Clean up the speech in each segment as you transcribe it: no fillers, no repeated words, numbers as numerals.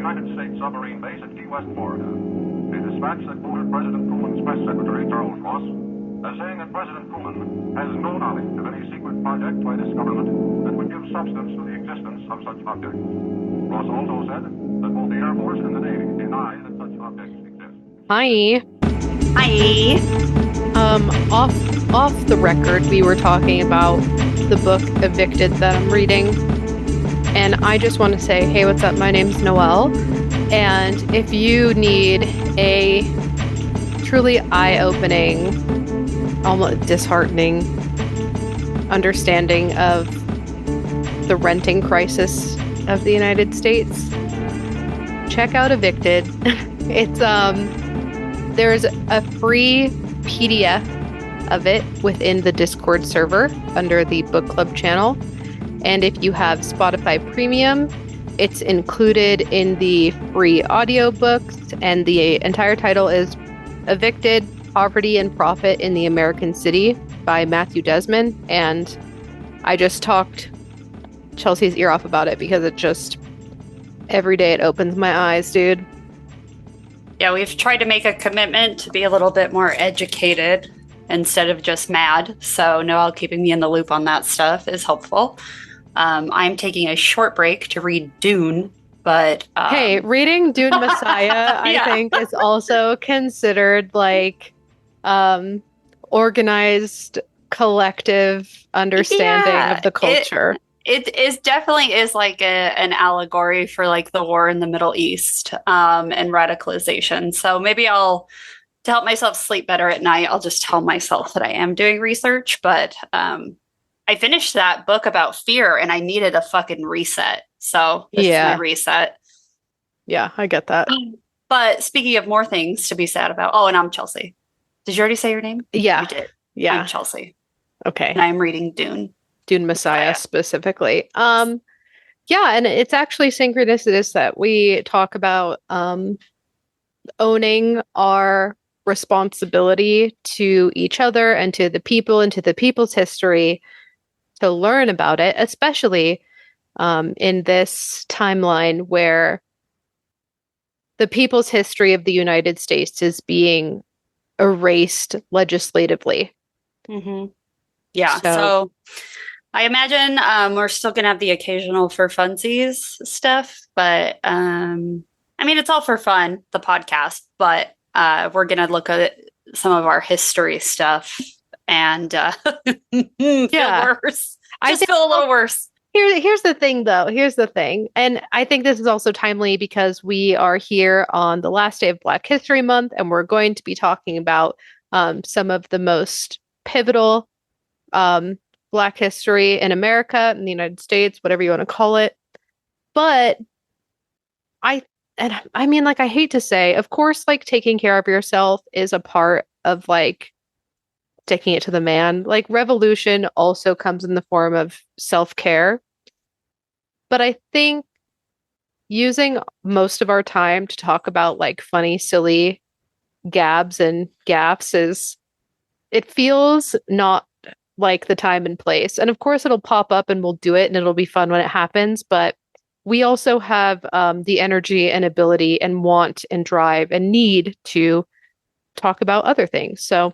United States submarine base at Key West, Florida. A dispatch that quoted President Truman's press secretary, Charles Ross, as saying that President Truman has no knowledge of any secret project by this government that would give substance to the existence of such objects. Ross also said that both the Air Force and the Navy deny that such objects exist. Hi. Hi. Off the record, we were talking about the book Evicted that I'm reading. And I just want to say, hey, what's up? My name's Noelle. And if you need a truly eye-opening, almost disheartening understanding of the renting crisis of the United States, check out Evicted. It's there's a free PDF of it within the Discord server under the book club channel. And if you have Spotify Premium, it's included in the free audiobooks, and the entire title is Evicted: Poverty and Profit in the American City by Matthew Desmond. And I just talked Chelsea's ear off about it because it just, every day it opens my eyes, dude. Yeah, we've tried to make a commitment to be a little bit more educated instead of just mad. So Noelle keeping me in the loop on that stuff is helpful. I'm taking a short break to read Dune, but... hey, reading Dune Messiah, I think, is also considered like organized, collective understanding of the culture. It definitely is like an allegory for like the war in the Middle East and radicalization. So maybe to help myself sleep better at night, I'll just tell myself that I am doing research. But I finished that book about fear and I needed a fucking reset. So this is my reset. Yeah, I get that. But speaking of more things to be sad about. Oh, and I'm Chelsea. Did you already say your name? Yeah. You did. Yeah. I'm Chelsea. Okay. And I'm reading Dune. Dune Messiah specifically. Yeah, and it's actually synchronicitous that we talk about owning our responsibility to each other and to the people and to the people's history to learn about it, especially in this timeline where the people's history of the United States is being erased legislatively. Mm-hmm. Yeah, so I imagine we're still going to have the occasional for funsies stuff, but I mean, it's all for fun, the podcast, but we're going to look at some of our history stuff and feel worse. I feel a little worse. Here's the thing, though. Here's the thing. And I think this is also timely because we are here on the last day of Black History Month, and we're going to be talking about some of the most pivotal Black history in America, in the United States, whatever you want to call it. But I mean, like, I hate to say, of course, like, taking care of yourself is a part of, like, taking it to the man. Like, revolution also comes in the form of self-care. But I think using most of our time to talk about, like, funny, silly gabs and gaffes it feels not like the time and place. And of course it'll pop up and we'll do it and it'll be fun when it happens. But we also have the energy and ability and want and drive and need to talk about other things. So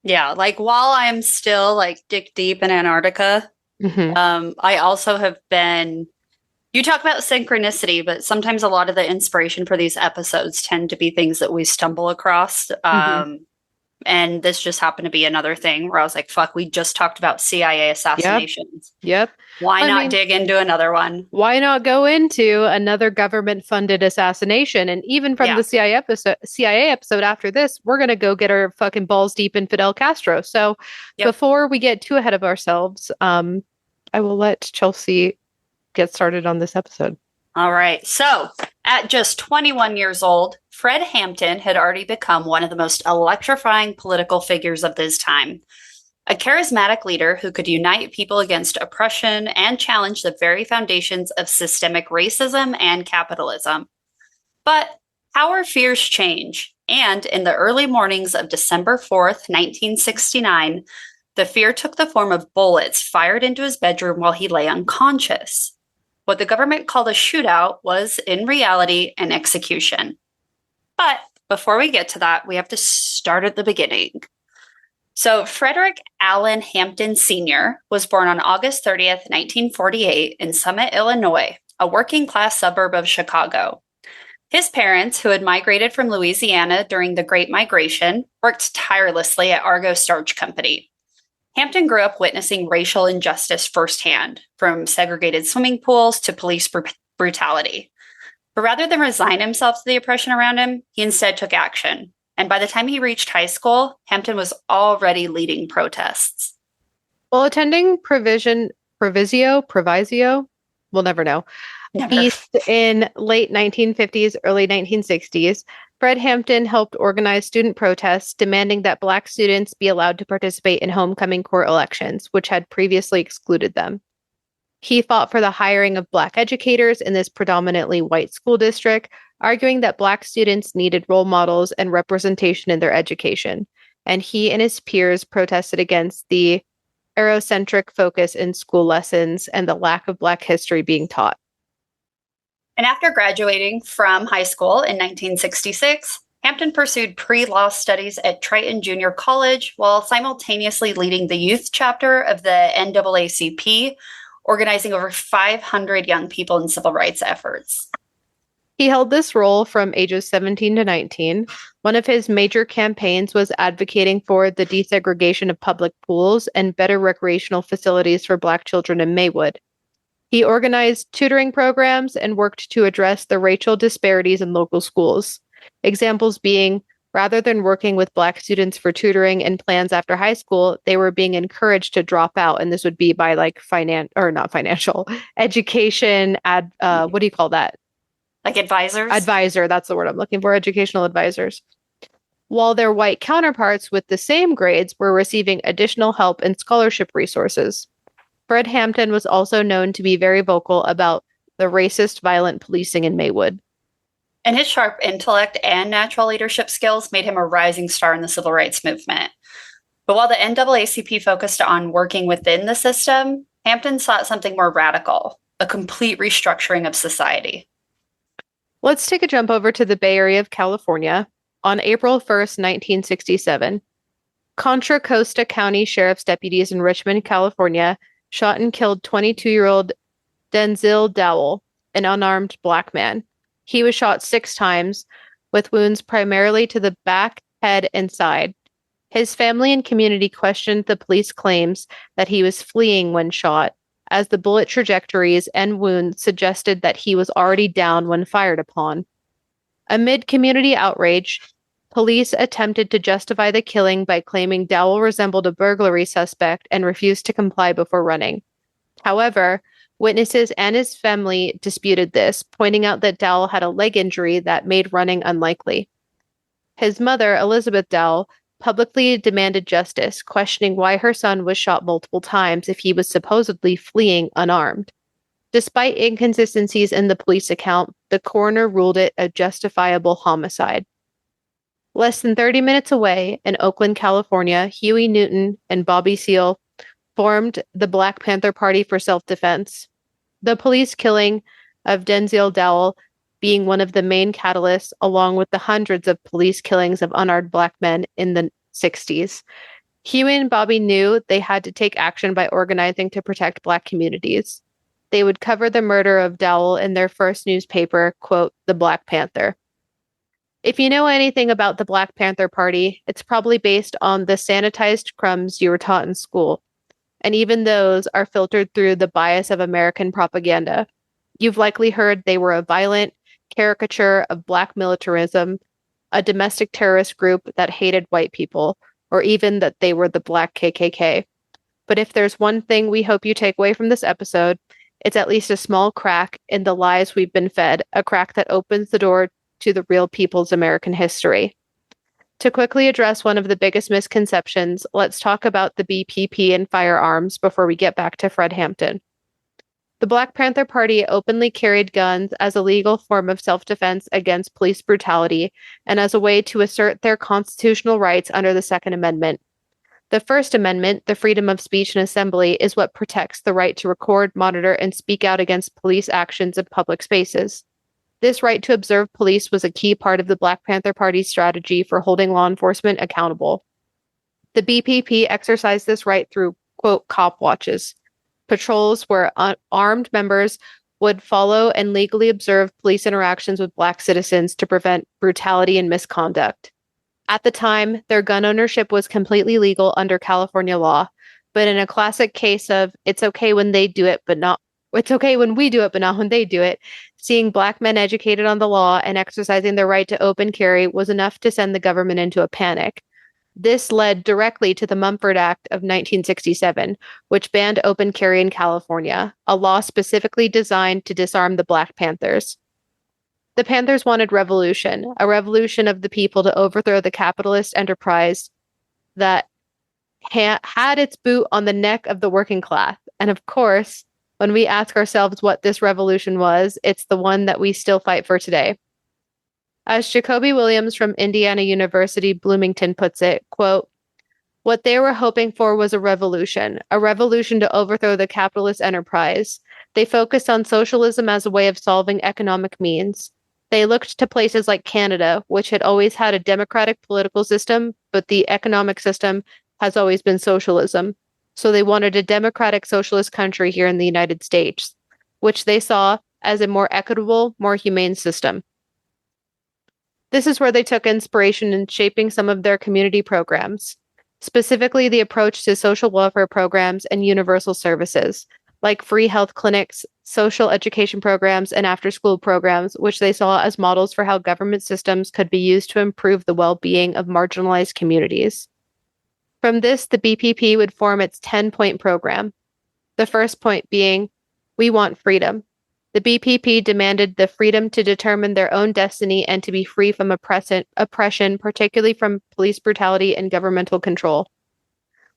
yeah, like while I'm still like dick deep in Antarctica, I also have been, you talk about synchronicity, but sometimes a lot of the inspiration for these episodes tend to be things that we stumble across. And this just happened to be another thing where I was like, fuck, we just talked about CIA assassinations. Yep. Why not dig into another one? Why not go into another government-funded assassination? And even from the CIA episode after this, we're going to go get our fucking balls deep in Fidel Castro. So before we get too ahead of ourselves, I will let Chelsea get started on this episode. All right. So at just 21 years old, Fred Hampton had already become one of the most electrifying political figures of his time. A charismatic leader who could unite people against oppression and challenge the very foundations of systemic racism and capitalism. But our fears change, and in the early mornings of December 4th, 1969, the fear took the form of bullets fired into his bedroom while he lay unconscious. what the government called a shootout was, in reality, an execution. But before we get to that, we have to start at the beginning. So Frederick Allen Hampton Sr. was born on August 30th, 1948 in Summit, Illinois, a working-class suburb of Chicago. His parents, who had migrated from Louisiana during the Great Migration, worked tirelessly at Argo Starch Company. Hampton grew up witnessing racial injustice firsthand, from segregated swimming pools to police brutality. But rather than resign himself to the oppression around him, he instead took action. And by the time he reached high school, Hampton was already leading protests. While attending Provisio, we'll never know, East in late 1950s, early 1960s, Fred Hampton helped organize student protests demanding that Black students be allowed to participate in homecoming court elections, which had previously excluded them. He fought for the hiring of Black educators in this predominantly white school district, arguing that Black students needed role models and representation in their education. And he and his peers protested against the Eurocentric focus in school lessons and the lack of Black history being taught. And after graduating from high school in 1966, Hampton pursued pre-law studies at Triton Junior College while simultaneously leading the youth chapter of the NAACP, organizing over 500 young people in civil rights efforts. He held this role from ages 17 to 19. One of his major campaigns was advocating for the desegregation of public pools and better recreational facilities for Black children in Maywood. He organized tutoring programs and worked to address the racial disparities in local schools. Examples being, rather than working with Black students for tutoring and plans after high school, they were being encouraged to drop out. And this would be by like education, what do you call that? Like advisors? Advisor, that's the word I'm looking for, educational advisors. While their white counterparts with the same grades were receiving additional help and scholarship resources. Fred Hampton was also known to be very vocal about the racist, violent policing in Maywood. And his sharp intellect and natural leadership skills made him a rising star in the civil rights movement. But while the NAACP focused on working within the system, Hampton sought something more radical, a complete restructuring of society. Let's take a jump over to the Bay Area of California. On April 1st, 1967, Contra Costa County Sheriff's deputies in Richmond, California, shot and killed 22-year-old Denzil Dowell, an unarmed Black man. He was shot 6 times, with wounds primarily to the back, head, and side. His family and community questioned the police claims that he was fleeing when shot, as the bullet trajectories and wounds suggested that he was already down when fired upon. Amid community outrage, police attempted to justify the killing by claiming Dowell resembled a burglary suspect and refused to comply before running. However, witnesses and his family disputed this, pointing out that Dowell had a leg injury that made running unlikely. His mother, Elizabeth Dowell, publicly demanded justice, questioning why her son was shot multiple times if he was supposedly fleeing unarmed. Despite inconsistencies in the police account, the coroner ruled it a justifiable homicide. Less than 30 minutes away, in Oakland, California, Huey Newton and Bobby Seale formed the Black Panther Party for self-defense. The police killing of Denzil Dowell being one of the main catalysts, along with the hundreds of police killings of unarmed Black men in the 60s. Huey and Bobby knew they had to take action by organizing to protect Black communities. They would cover the murder of Dowell in their first newspaper, quote, the Black Panther. If you know anything about the Black Panther Party, it's probably based on the sanitized crumbs you were taught in school. And even those are filtered through the bias of American propaganda. You've likely heard they were a violent caricature of Black militarism, a domestic terrorist group that hated white people, or even that they were the Black KKK. But if there's one thing we hope you take away from this episode, it's at least a small crack in the lies we've been fed, a crack that opens the door to the real people's American history. To quickly address one of the biggest misconceptions, let's talk about the BPP and firearms before we get back to Fred Hampton. The Black Panther Party openly carried guns as a legal form of self-defense against police brutality and as a way to assert their constitutional rights under the Second Amendment. The First Amendment, the freedom of speech and assembly, is what protects the right to record, monitor, and speak out against police actions in public spaces. This right to observe police was a key part of the Black Panther Party's strategy for holding law enforcement accountable. The BPP exercised this right through, quote, cop watches, patrols where armed members would follow and legally observe police interactions with Black citizens to prevent brutality and misconduct. At the time, their gun ownership was completely legal under California law, but in a classic case of it's okay when they do it, but not it's okay when we do it, but not when they do it, seeing Black men educated on the law and exercising their right to open carry was enough to send the government into a panic. This led directly to the Mumford Act of 1967, which banned open carry in California, a law specifically designed to disarm the Black Panthers. The Panthers wanted revolution, a revolution of the people to overthrow the capitalist enterprise that had its boot on the neck of the working class. And of course, when we ask ourselves what this revolution was, it's the one that we still fight for today. As Jacoby Williams from Indiana University Bloomington puts it, quote, what they were hoping for was a revolution to overthrow the capitalist enterprise. They focused on socialism as a way of solving economic means. They looked to places like Canada, which had always had a democratic political system, but the economic system has always been socialism. So they wanted a democratic socialist country here in the United States, which they saw as a more equitable, more humane system. This is where they took inspiration in shaping some of their community programs, specifically the approach to social welfare programs and universal services, like free health clinics, social education programs, and after-school programs, which they saw as models for how government systems could be used to improve the well-being of marginalized communities. From this, the BPP would form its 10-point program. The first point being, we want freedom. The BPP demanded the freedom to determine their own destiny and to be free from oppression, particularly from police brutality and governmental control.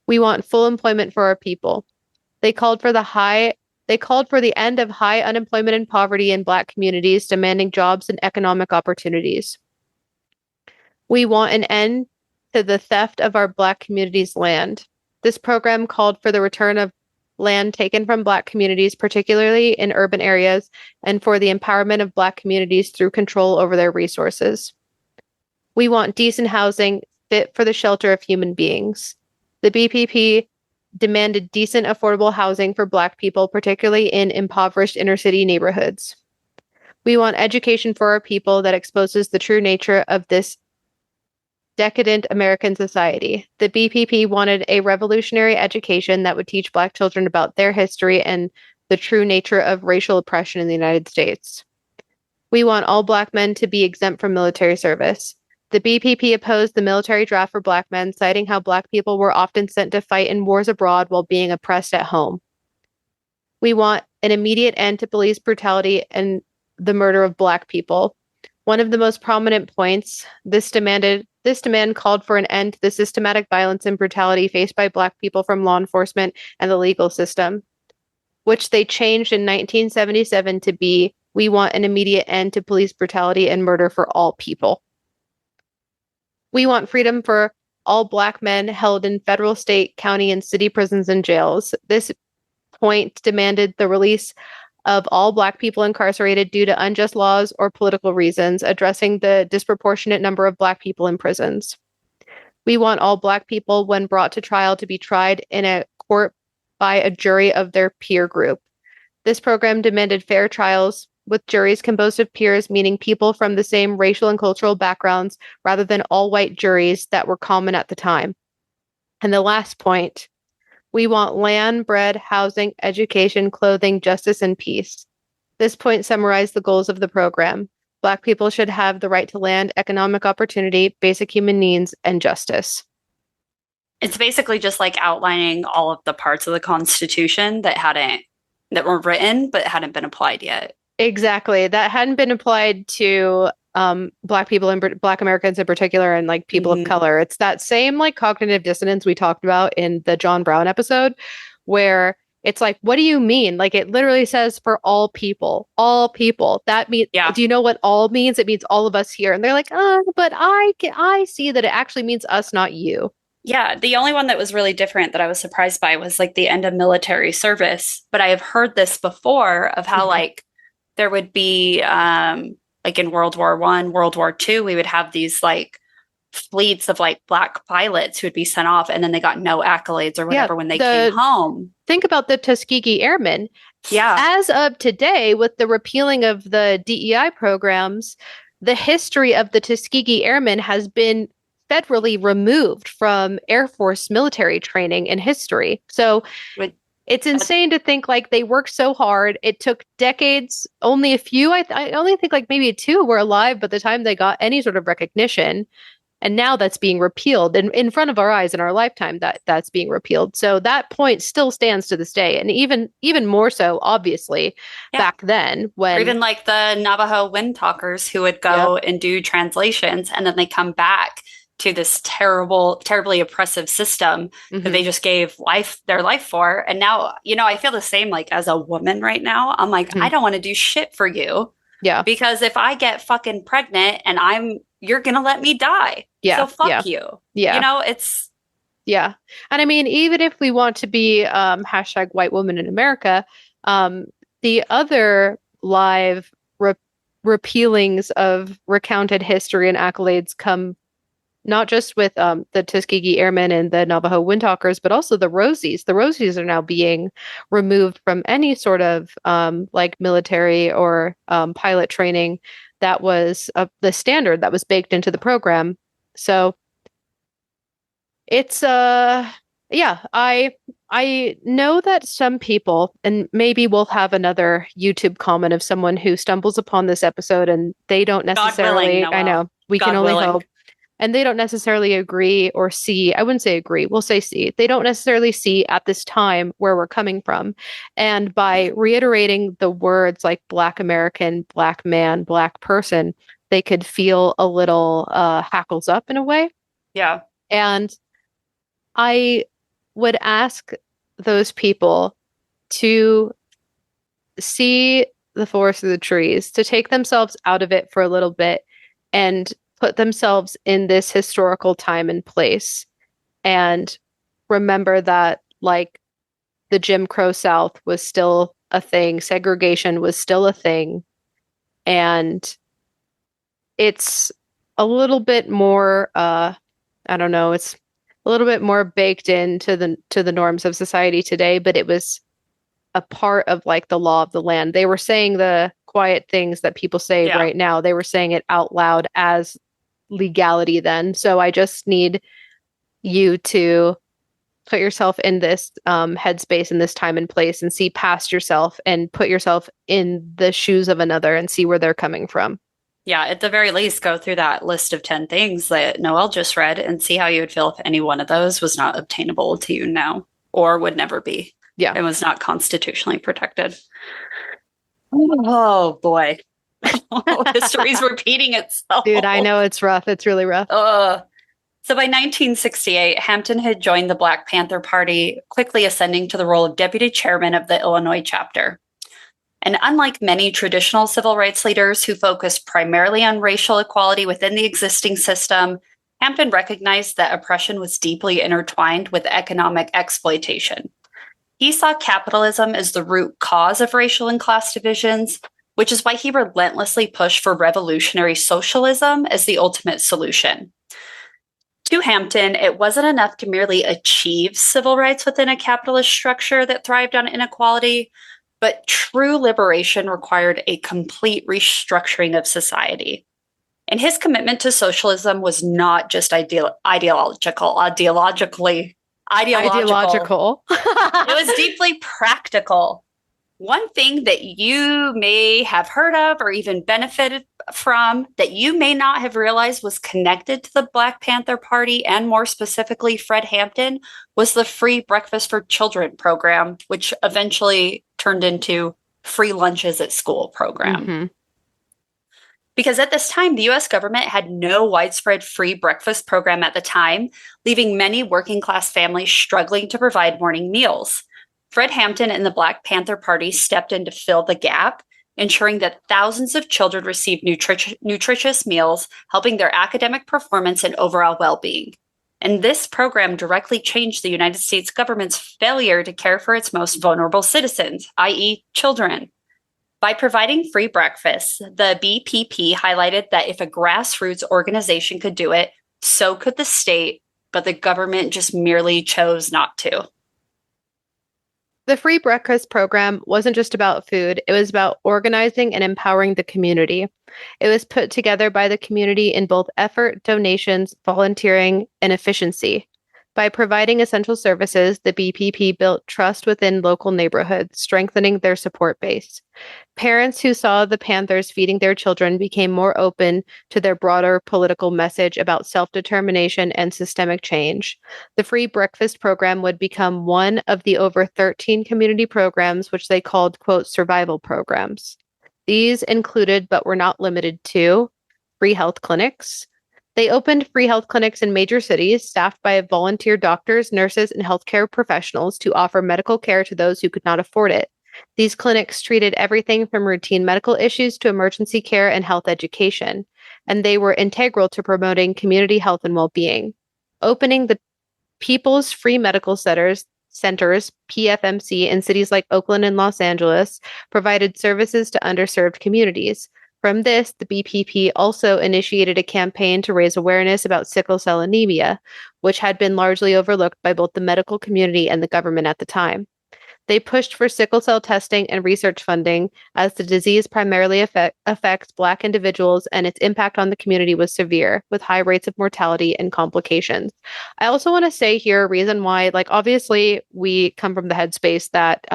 We want full employment for our people. They called for the end of high unemployment and poverty in Black communities, demanding jobs and economic opportunities. We want an end to the theft of our Black communities' land. This program called for the return of land taken from Black communities, particularly in urban areas, and for the empowerment of Black communities through control over their resources. We want decent housing fit for the shelter of human beings. The BPP demanded decent, affordable housing for Black people, particularly in impoverished inner-city neighborhoods. We want education for our people that exposes the true nature of this decadent American society. The BPP wanted a revolutionary education that would teach Black children about their history and the true nature of racial oppression in the United States. We want all Black men to be exempt from military service. The BPP opposed the military draft for Black men, citing how Black people were often sent to fight in wars abroad while being oppressed at home. We want an immediate end to police brutality and the murder of Black people. One of the most prominent points, this demand called for an end to the systematic violence and brutality faced by Black people from law enforcement and the legal system, which they changed in 1977 to be, we want an immediate end to police brutality and murder for all people. We want freedom for all Black men held in federal, state, county, and city prisons and jails. This point demanded the release of all Black people incarcerated due to unjust laws or political reasons, addressing the disproportionate number of Black people in prisons. We want all Black people, when brought to trial, to be tried in a court by a jury of their peer group. This program demanded fair trials with juries composed of peers, meaning people from the same racial and cultural backgrounds, rather than all white juries that were common at the time. And the last point, we want land, bread, housing, education, clothing, justice, and peace. This point summarized the goals of the program. Black people should have the right to land, economic opportunity, basic human needs, and justice. It's basically just like outlining all of the parts of the Constitution that were written but hadn't been applied yet. Exactly. That hadn't been applied to Black people and Black Americans in particular, and like people of color. It's that same like cognitive dissonance we talked about in the John Brown episode, where it's like, what do you mean? Like it literally says for all people, all people. That means, do you know what all means? It means all of us here. And they're like, but I see that it actually means us, not you. Yeah, the only one that was really different that I was surprised by was like the end of military service. But I have heard this before of how Mhm. like there would be like in World War One, World War Two, we would have these like fleets of like black pilots who would be sent off and then they got no accolades or Yeah, whatever when they came home. think about the Tuskegee Airmen. Yeah. As of today, with the repealing of the DEI programs, the history of the Tuskegee Airmen has been federally removed from Air Force military training and history. So With, it's insane to think like they worked so hard. It took decades. Only a few, I only think like maybe two were alive by the time they got any sort of recognition. And now that's being repealed in front of our eyes in our lifetime that's being repealed. So that point still stands to this day. And even more so, obviously, yeah. back then Or when even like the Navajo wind talkers who would go and do translations and then they come back to this terribly oppressive system that they just gave their life for. And now, I feel the same like as a woman right now. I'm like, I don't want to do shit for you. Yeah. Because if I get fucking pregnant and you're gonna let me die. Yeah. So fuck you. Yeah. It's yeah. And I mean, even if we want to be hashtag white woman in America, the other live repealings of recounted history and accolades come not just with the Tuskegee Airmen and the Navajo Windtalkers, but also the Rosies. The Rosies are now being removed from any sort of like military or pilot training that was the standard that was baked into the program. So it's yeah, I know that some people, and maybe we'll have another YouTube comment of someone who stumbles upon this episode and they don't necessarily, God willing, I know, we God can only willing. hope, and they don't necessarily agree or see, I wouldn't say agree, we'll say see. They don't necessarily see at this time where we're coming from. And by reiterating the words like Black American, Black man, Black person, they could feel a little hackles up in a way. Yeah. And I would ask those people to see the forest through the trees, to take themselves out of it for a little bit and put themselves in this historical time and place and remember that like the Jim Crow South was still a thing, segregation was still a thing, and it's a little bit more I don't know, it's a little bit more baked into the norms of society today, but it was a part of like the law of the land. They were saying the quiet things that people say right now. They were saying it out loud as legality then. So I just need you to put yourself in this headspace in this time and place and see past yourself and put yourself in the shoes of another and see where they're coming from. Yeah, at the very least, go through that list of 10 things that Noelle just read and see how you would feel if any one of those was not obtainable to you now or would never be. Yeah. It was not constitutionally protected. Oh, boy. History's repeating itself. Dude, I know it's rough. It's really rough. So by 1968, Hampton had joined the Black Panther Party, quickly ascending to the role of deputy chairman of the Illinois chapter. And unlike many traditional civil rights leaders who focused primarily on racial equality within the existing system, Hampton recognized that oppression was deeply intertwined with economic exploitation. He saw capitalism as the root cause of racial and class divisions, which is why he relentlessly pushed for revolutionary socialism as the ultimate solution. To Hampton, it wasn't enough to merely achieve civil rights within a capitalist structure that thrived on inequality, but true liberation required a complete restructuring of society. And his commitment to socialism was not just ideological. It was deeply practical. One thing that you may have heard of or even benefited from that you may not have realized was connected to the Black Panther Party and more specifically Fred Hampton was the Free Breakfast for Children program, which eventually turned into Free Lunches at School program. Mm-hmm. Because at this time, the U.S. government had no widespread free breakfast program at the time, leaving many working class families struggling to provide morning meals. Fred Hampton and the Black Panther Party stepped in to fill the gap, ensuring that thousands of children received nutritious meals, helping their academic performance and overall well-being. And this program directly changed the United States government's failure to care for its most vulnerable citizens, i.e., children. By providing free breakfast, the BPP highlighted that if a grassroots organization could do it, so could the state, but the government just merely chose not to. The free breakfast program wasn't just about food, it was about organizing and empowering the community. It was put together by the community in both effort, donations, volunteering, and efficiency. By providing essential services, the BPP built trust within local neighborhoods, strengthening their support base. Parents who saw the Panthers feeding their children became more open to their broader political message about self-determination and systemic change. The free breakfast program would become one of the over 13 community programs which they called, quote, survival programs. These included, but were not limited to, free health clinics. They opened free health clinics in major cities, staffed by volunteer doctors, nurses, and healthcare professionals to offer medical care to those who could not afford it. These clinics treated everything from routine medical issues to emergency care and health education, and they were integral to promoting community health and well-being. Opening the People's Free Medical Centers, PFMC, in cities like Oakland and Los Angeles, provided services to underserved communities. From this, the BPP also initiated a campaign to raise awareness about sickle cell anemia, which had been largely overlooked by both the medical community and the government at the time. They pushed for sickle cell testing and research funding, as the disease primarily affects Black individuals and its impact on the community was severe, with high rates of mortality and complications. I also want to say here a reason why, like, obviously we come from the headspace that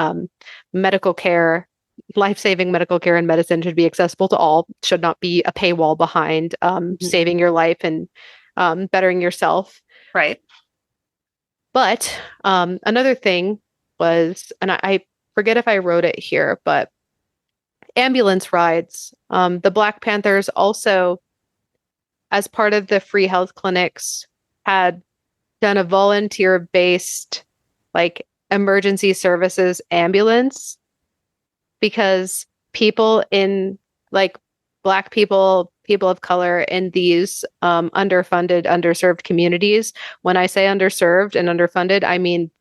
medical care, life-saving medical care and medicine should be accessible to all, should not be a paywall behind saving your life and bettering yourself. Right. But another thing was, and I forget if I wrote it here, but ambulance rides. The Black Panthers also, as part of the free health clinics, had done a volunteer-based, like, emergency services ambulance, because people in, like, Black people, people of color in these underfunded, underserved communities, when I say underserved and underfunded, I mean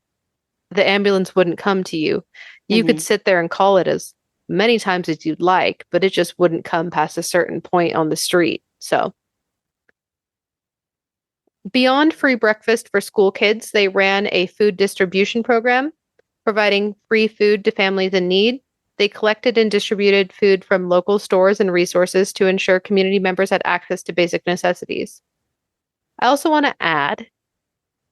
the ambulance wouldn't come to you. You could sit there and call it as many times as you'd like, but it just wouldn't come past a certain point on the street. So, beyond free breakfast for school kids, they ran a food distribution program, providing free food to families in need. They collected and distributed food from local stores and resources to ensure community members had access to basic necessities. I also want to add,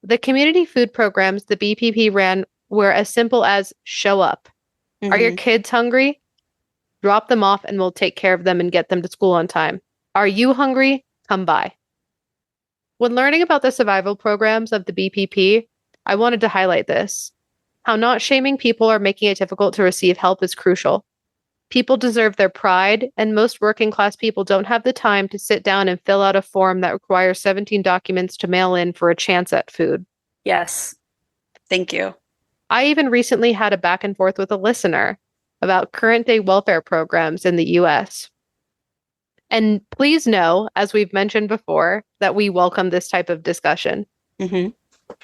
the community food programs the BPP ran were as simple as show up. Are your kids hungry? Drop them off and we'll take care of them and get them to school on time. Are you hungry? Come by. When learning about the survival programs of the BPP, I wanted to highlight this. How not shaming people or making it difficult to receive help is crucial. People deserve their pride, and most working class people don't have the time to sit down and fill out a form that requires 17 documents to mail in for a chance at food. Yes. Thank you. I even recently had a back and forth with a listener about current day welfare programs in the US. And please know, as we've mentioned before, that we welcome this type of discussion.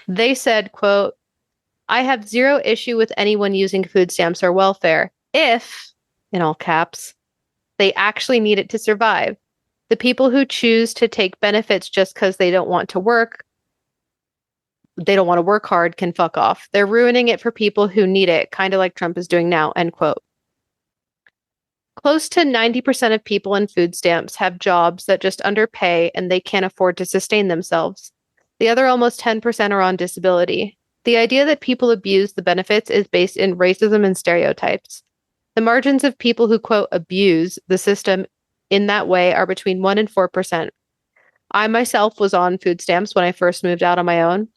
They said, quote, I have zero issue with anyone using food stamps or welfare if, in all caps, they actually need it to survive. The people who choose to take benefits just because they don't want to work hard can fuck off. They're ruining it for people who need it, kind of like Trump is doing now, end quote. Close to 90% of people in food stamps have jobs that just underpay and they can't afford to sustain themselves. The other almost 10% are on disability. The idea that people abuse the benefits is based in racism and stereotypes. The margins of people who, quote, abuse the system in that way are between 1% and 4%. I myself was on food stamps when I first moved out on my own.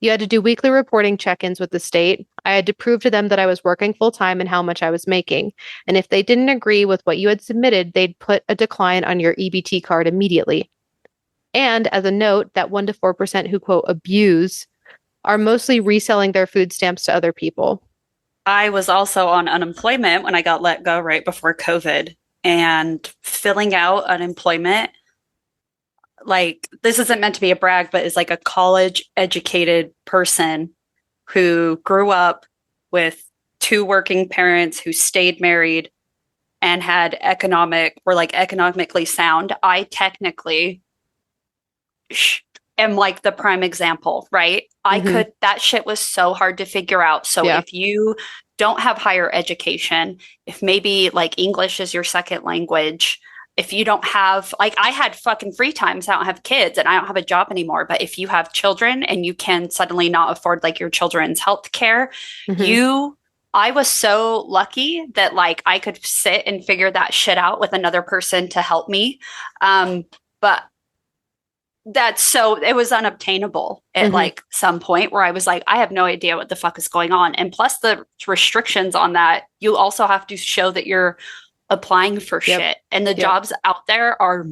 You had to do weekly reporting check-ins with the state. I had to prove to them that I was working full-time and how much I was making. And if they didn't agree with what you had submitted, they'd put a decline on your EBT card immediately. And as a note, that 1% to 4% who, quote, abuse are mostly reselling their food stamps to other people. I was also on unemployment when I got let go right before COVID, and filling out unemployment, like, this isn't meant to be a brag, but is like a college educated person who grew up with two working parents who stayed married and were like economically sound. I technically am like the prime example, right? That shit was so hard to figure out. So if you don't have higher education, if maybe like English is your second language, if you don't have, like, I had fucking free times, I don't have kids and I don't have a job anymore. But if you have children and you can suddenly not afford like your children's health care, I was so lucky that like I could sit and figure that shit out with another person to help me. But it was unobtainable at like some point where I was like, I have no idea what the fuck is going on. And plus the restrictions on that, you also have to show that you're applying for shit. And the jobs out there are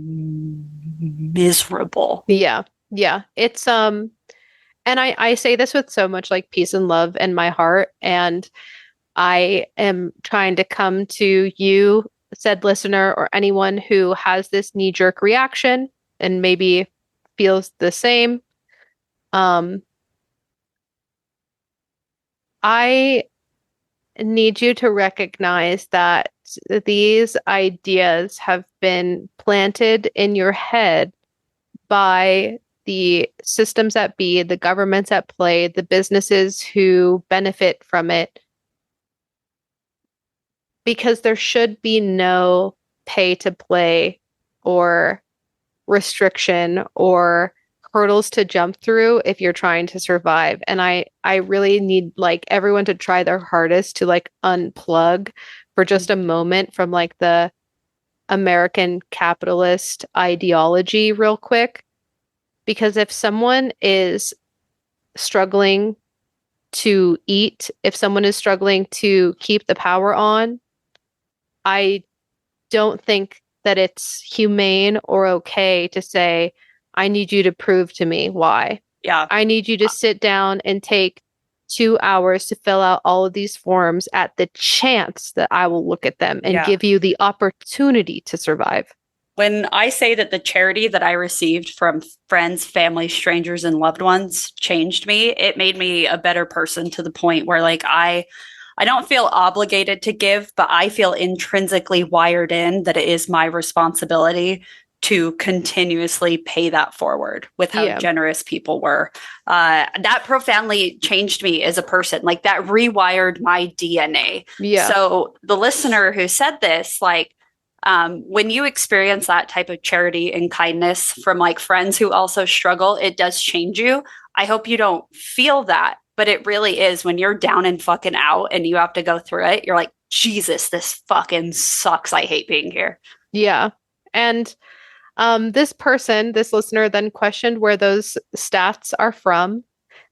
miserable. Yeah. It's, and I say this with so much like peace and love in my heart. And I am trying to come to you, said listener, or anyone who has this knee-jerk reaction and maybe feels the same. I need you to recognize that these ideas have been planted in your head by the systems at be, the governments at play, the businesses who benefit from it, because there should be no pay to play or restriction or hurdles to jump through if you're trying to survive. And I really need like everyone to try their hardest to like unplug for just a moment from like the American capitalist ideology real quick. Because if someone is struggling to eat, if someone is struggling to keep the power on, I don't think that it's humane or okay to say, I need you to prove to me why. Yeah. I need you to sit down and take 2 hours to fill out all of these forms at the chance that I will look at them and give you the opportunity to survive. When I say that the charity that I received from friends, family, strangers, and loved ones changed me, it made me a better person to the point where like I don't feel obligated to give, but I feel intrinsically wired in that it is my responsibility to continuously pay that forward with how generous people were. That profoundly changed me as a person. Like that rewired my DNA. Yeah. So the listener who said this, like, when you experience that type of charity and kindness from like friends who also struggle, it does change you. I hope you don't feel that, but it really is when you're down and fucking out and you have to go through it. You're like, Jesus, this fucking sucks. I hate being here. Yeah. And this listener then questioned where those stats are from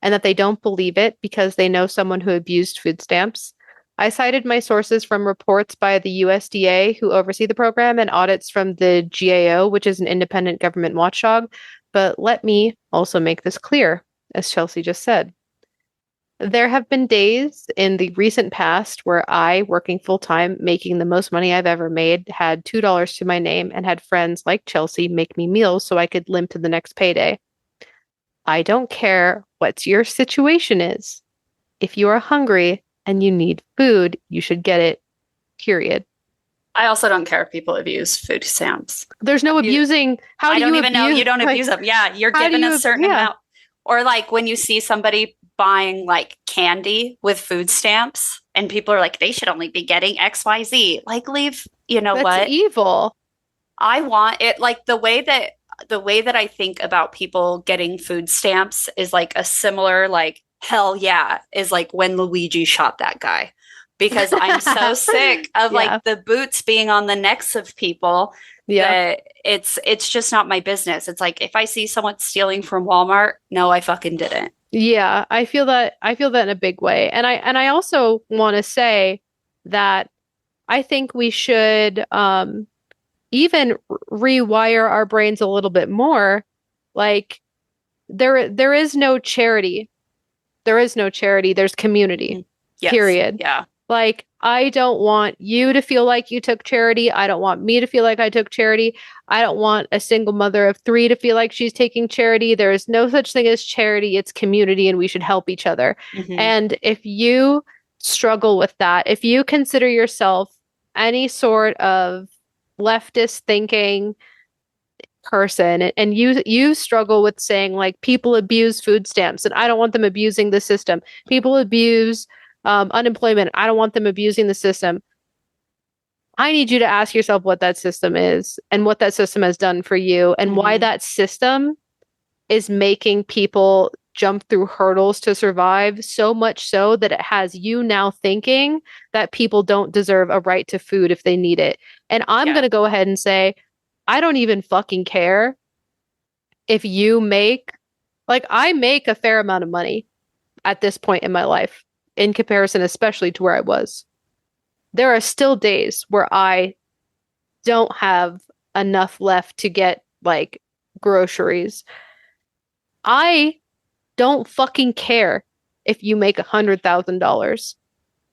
and that they don't believe it because they know someone who abused food stamps. I cited my sources from reports by the USDA, who oversee the program, and audits from the GAO, which is an independent government watchdog. But let me also make this clear, as Chelsea just said. There have been days in the recent past where I, working full-time, making the most money I've ever made, had $2 to my name and had friends like Chelsea make me meals so I could limp to the next payday. I don't care what your situation is. If you are hungry and you need food, you should get it, period. I also don't care if people abuse food stamps. There's no abusing. How do you even know you don't abuse them? Yeah, you're given a certain amount. Or like when you see somebody buying like candy with food stamps and people are like, they should only be getting XYZ. Like leave, you know, that's evil. I want it like the way that I think about people getting food stamps is like a similar like hell yeah is like when Luigi shot that guy, because I'm so sick of like the boots being on the necks of people. Yeah, it's just not my business. It's like if I see someone stealing from Walmart, no, I fucking didn't. Yeah, I feel that in a big way. And I also want to say that I think we should even rewire our brains a little bit more. Like there is no charity. There is no charity. There's community. Yes. Period. Yeah. Like, I don't want you to feel like you took charity. I don't want me to feel like I took charity. I don't want a single mother of 3 to feel like she's taking charity. There is no such thing as charity. It's community, and we should help each other. And if you struggle with that, if you consider yourself any sort of leftist thinking person, and you struggle with saying, like, people abuse food stamps and I don't want them abusing the system, people abuse unemployment, I don't want them abusing the system, I need you to ask yourself what that system is and what that system has done for you, and why that system is making people jump through hurdles to survive, so much so that it has you now thinking that people don't deserve a right to food if they need it. And I'm going to go ahead and say, I don't even fucking care if you make, like, I make a fair amount of money at this point in my life in comparison, especially to where I was. There are still days where I don't have enough left to get, like, groceries. I don't fucking care if you make $100,000.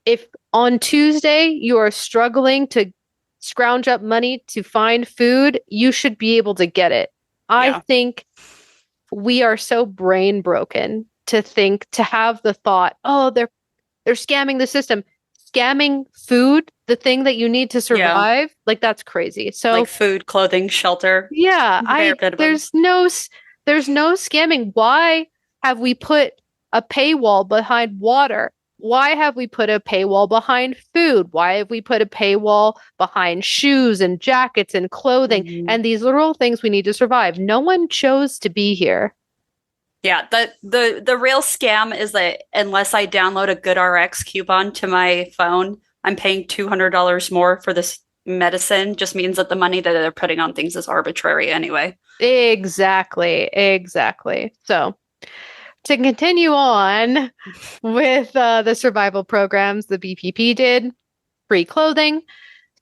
If on Tuesday you are struggling to scrounge up money to find food, you should be able to get it. I think we are so brain broken to have the thought, oh, they're scamming the system. Scamming food, the thing that you need to survive, like, that's crazy. So, like, food, clothing, shelter. Yeah, there's no scamming. Why have we put a paywall behind water? Why have we put a paywall behind food? Why have we put a paywall behind shoes and jackets and clothing and these little things we need to survive? No one chose to be here. Yeah, the real scam is that unless I download a GoodRx coupon to my phone, I'm paying $200 more for this medicine. Just means that the money that they're putting on things is arbitrary anyway. Exactly. So, to continue on with the survival programs the BPP did, free clothing.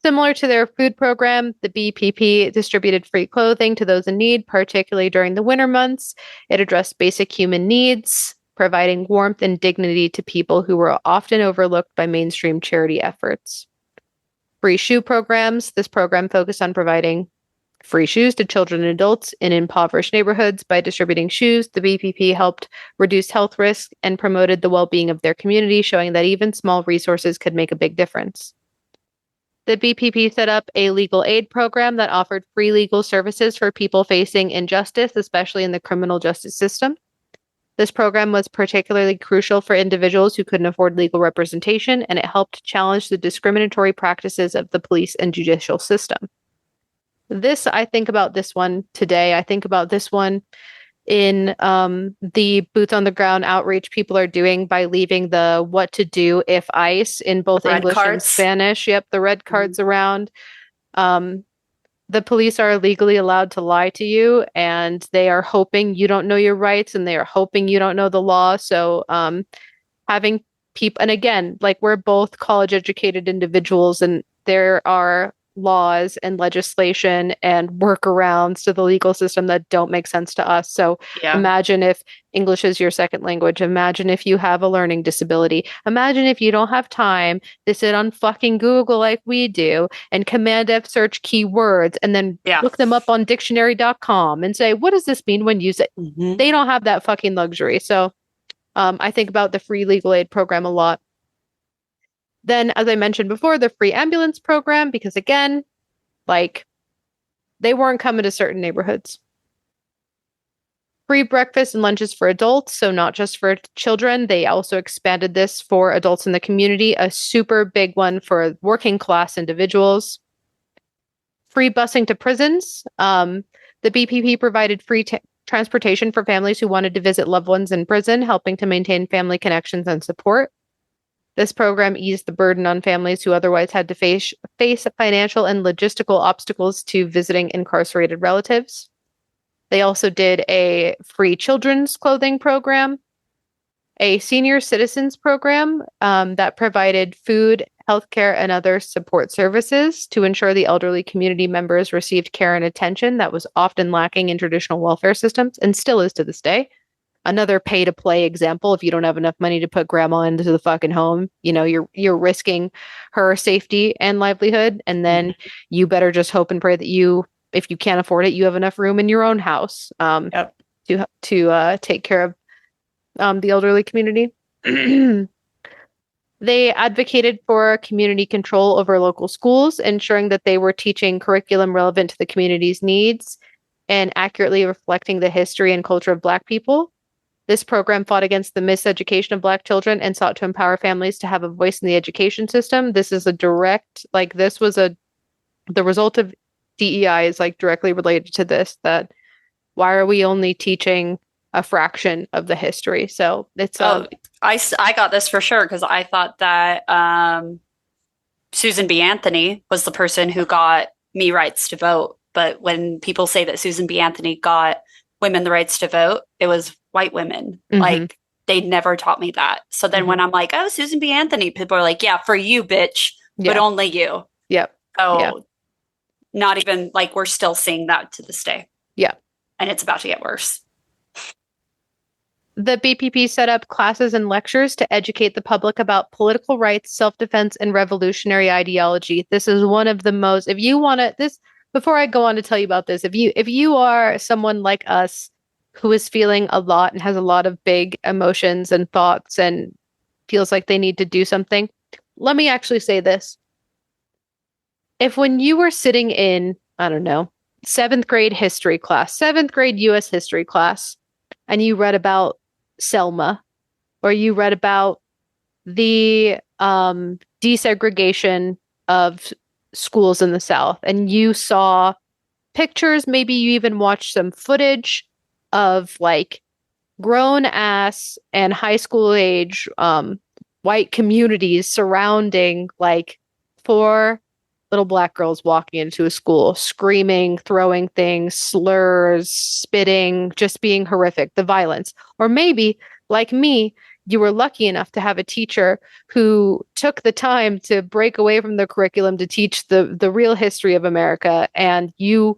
Similar to their food program, the BPP distributed free clothing to those in need, particularly during the winter months. It addressed basic human needs, providing warmth and dignity to people who were often overlooked by mainstream charity efforts. Free shoe programs. This program focused on providing free shoes to children and adults in impoverished neighborhoods. By distributing shoes, the BPP helped reduce health risks and promoted the well-being of their community, showing that even small resources could make a big difference. The BPP set up a legal aid program that offered free legal services for people facing injustice, especially in the criminal justice system. This program was particularly crucial for individuals who couldn't afford legal representation, and it helped challenge the discriminatory practices of the police and judicial system. I think about this one today. I think about this one in the boots on the ground outreach people are doing by leaving the what to do if ICE in both English and Spanish. Yep, the red cards around. The police are legally allowed to lie to you, and they are hoping you don't know your rights, and they are hoping you don't know the law. So having people, and again, like, we're both college educated individuals, and there are laws and legislation and workarounds to the legal system that don't make sense to us. So imagine if English is your second language. Imagine if you have a learning disability. Imagine if you don't have time to sit on fucking Google like we do and Command F search keywords and then look them up on dictionary.com and say, what does this mean when used? They don't have that fucking luxury. So I think about the free legal aid program a lot. Then, as I mentioned before, the free ambulance program, because again, like, they weren't coming to certain neighborhoods. Free breakfast and lunches for adults, so not just for children. They also expanded this for adults in the community, a super big one for working class individuals. Free busing to prisons. The BPP provided free transportation for families who wanted to visit loved ones in prison, helping to maintain family connections and support. This program eased the burden on families who otherwise had to face financial and logistical obstacles to visiting incarcerated relatives. They also did a free children's clothing program, a senior citizens program that provided food, healthcare, and other support services to ensure the elderly community members received care and attention that was often lacking in traditional welfare systems and still is to this day. another pay to play example. If you don't have enough money to put grandma into the fucking home, you're risking her safety and livelihood. And then you better just hope and pray that if you can't afford it, you have enough room in your own house Yep. to take care of the elderly community. They advocated for community control over local schools, ensuring that they were teaching curriculum relevant to the community's needs and accurately reflecting the history and culture of Black people. This program fought against the miseducation of Black children and sought to empower families to have a voice in the education system. This is the result of DEI is like directly related to this, that why are we only teaching a fraction of the history? So it's I got this for sure because I thought that Susan B. Anthony was the person who got me rights to vote. But when people say that Susan B. Anthony got women the rights to vote, it was white women. Like, they never taught me that. So then when I'm like, oh, Susan B. Anthony, people are like, yeah, for you, bitch, but only you. Yep. So not even like, we're still seeing that to this day. Yeah. And it's about to get worse. The BPP set up classes and lectures to educate the public about political rights, self-defense, and revolutionary ideology. This is one of the most, if you want to, before I go on to tell you about this, if you are someone like us who is feeling a lot and has a lot of big emotions and thoughts and feels like they need to do something, let me actually say this. If when you were sitting in, I don't know, 7th grade history class, 7th grade US history class, and you read about Selma, or you read about the desegregation of schools in the South, and you saw pictures, maybe you even watched some footage of like grown ass and high school age white communities surrounding like 4 little Black girls walking into a school, screaming, throwing things, slurs, spitting, just being horrific, the violence. Or maybe, like me, you were lucky enough to have a teacher who took the time to break away from the curriculum to teach the real history of America, and you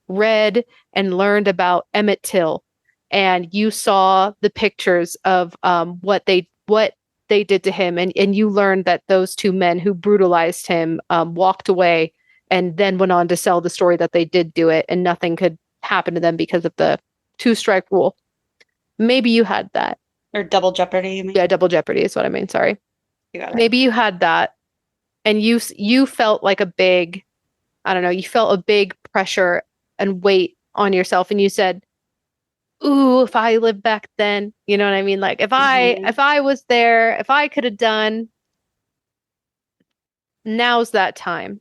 read and learned about Emmett Till, and you saw the pictures of what they did to him, and you learned that those 2 men who brutalized him walked away and then went on to sell the story that they did do it and nothing could happen to them because of the 2-strike rule. Maybe you had that. Or double jeopardy, you mean? Yeah, double jeopardy is what I mean. Sorry. You got it. Maybe you had that, and you felt like you felt a big pressure and weight on yourself, and you said, ooh, if I lived back then, you know what I mean? Like if I was there, if I could have done, now's that time.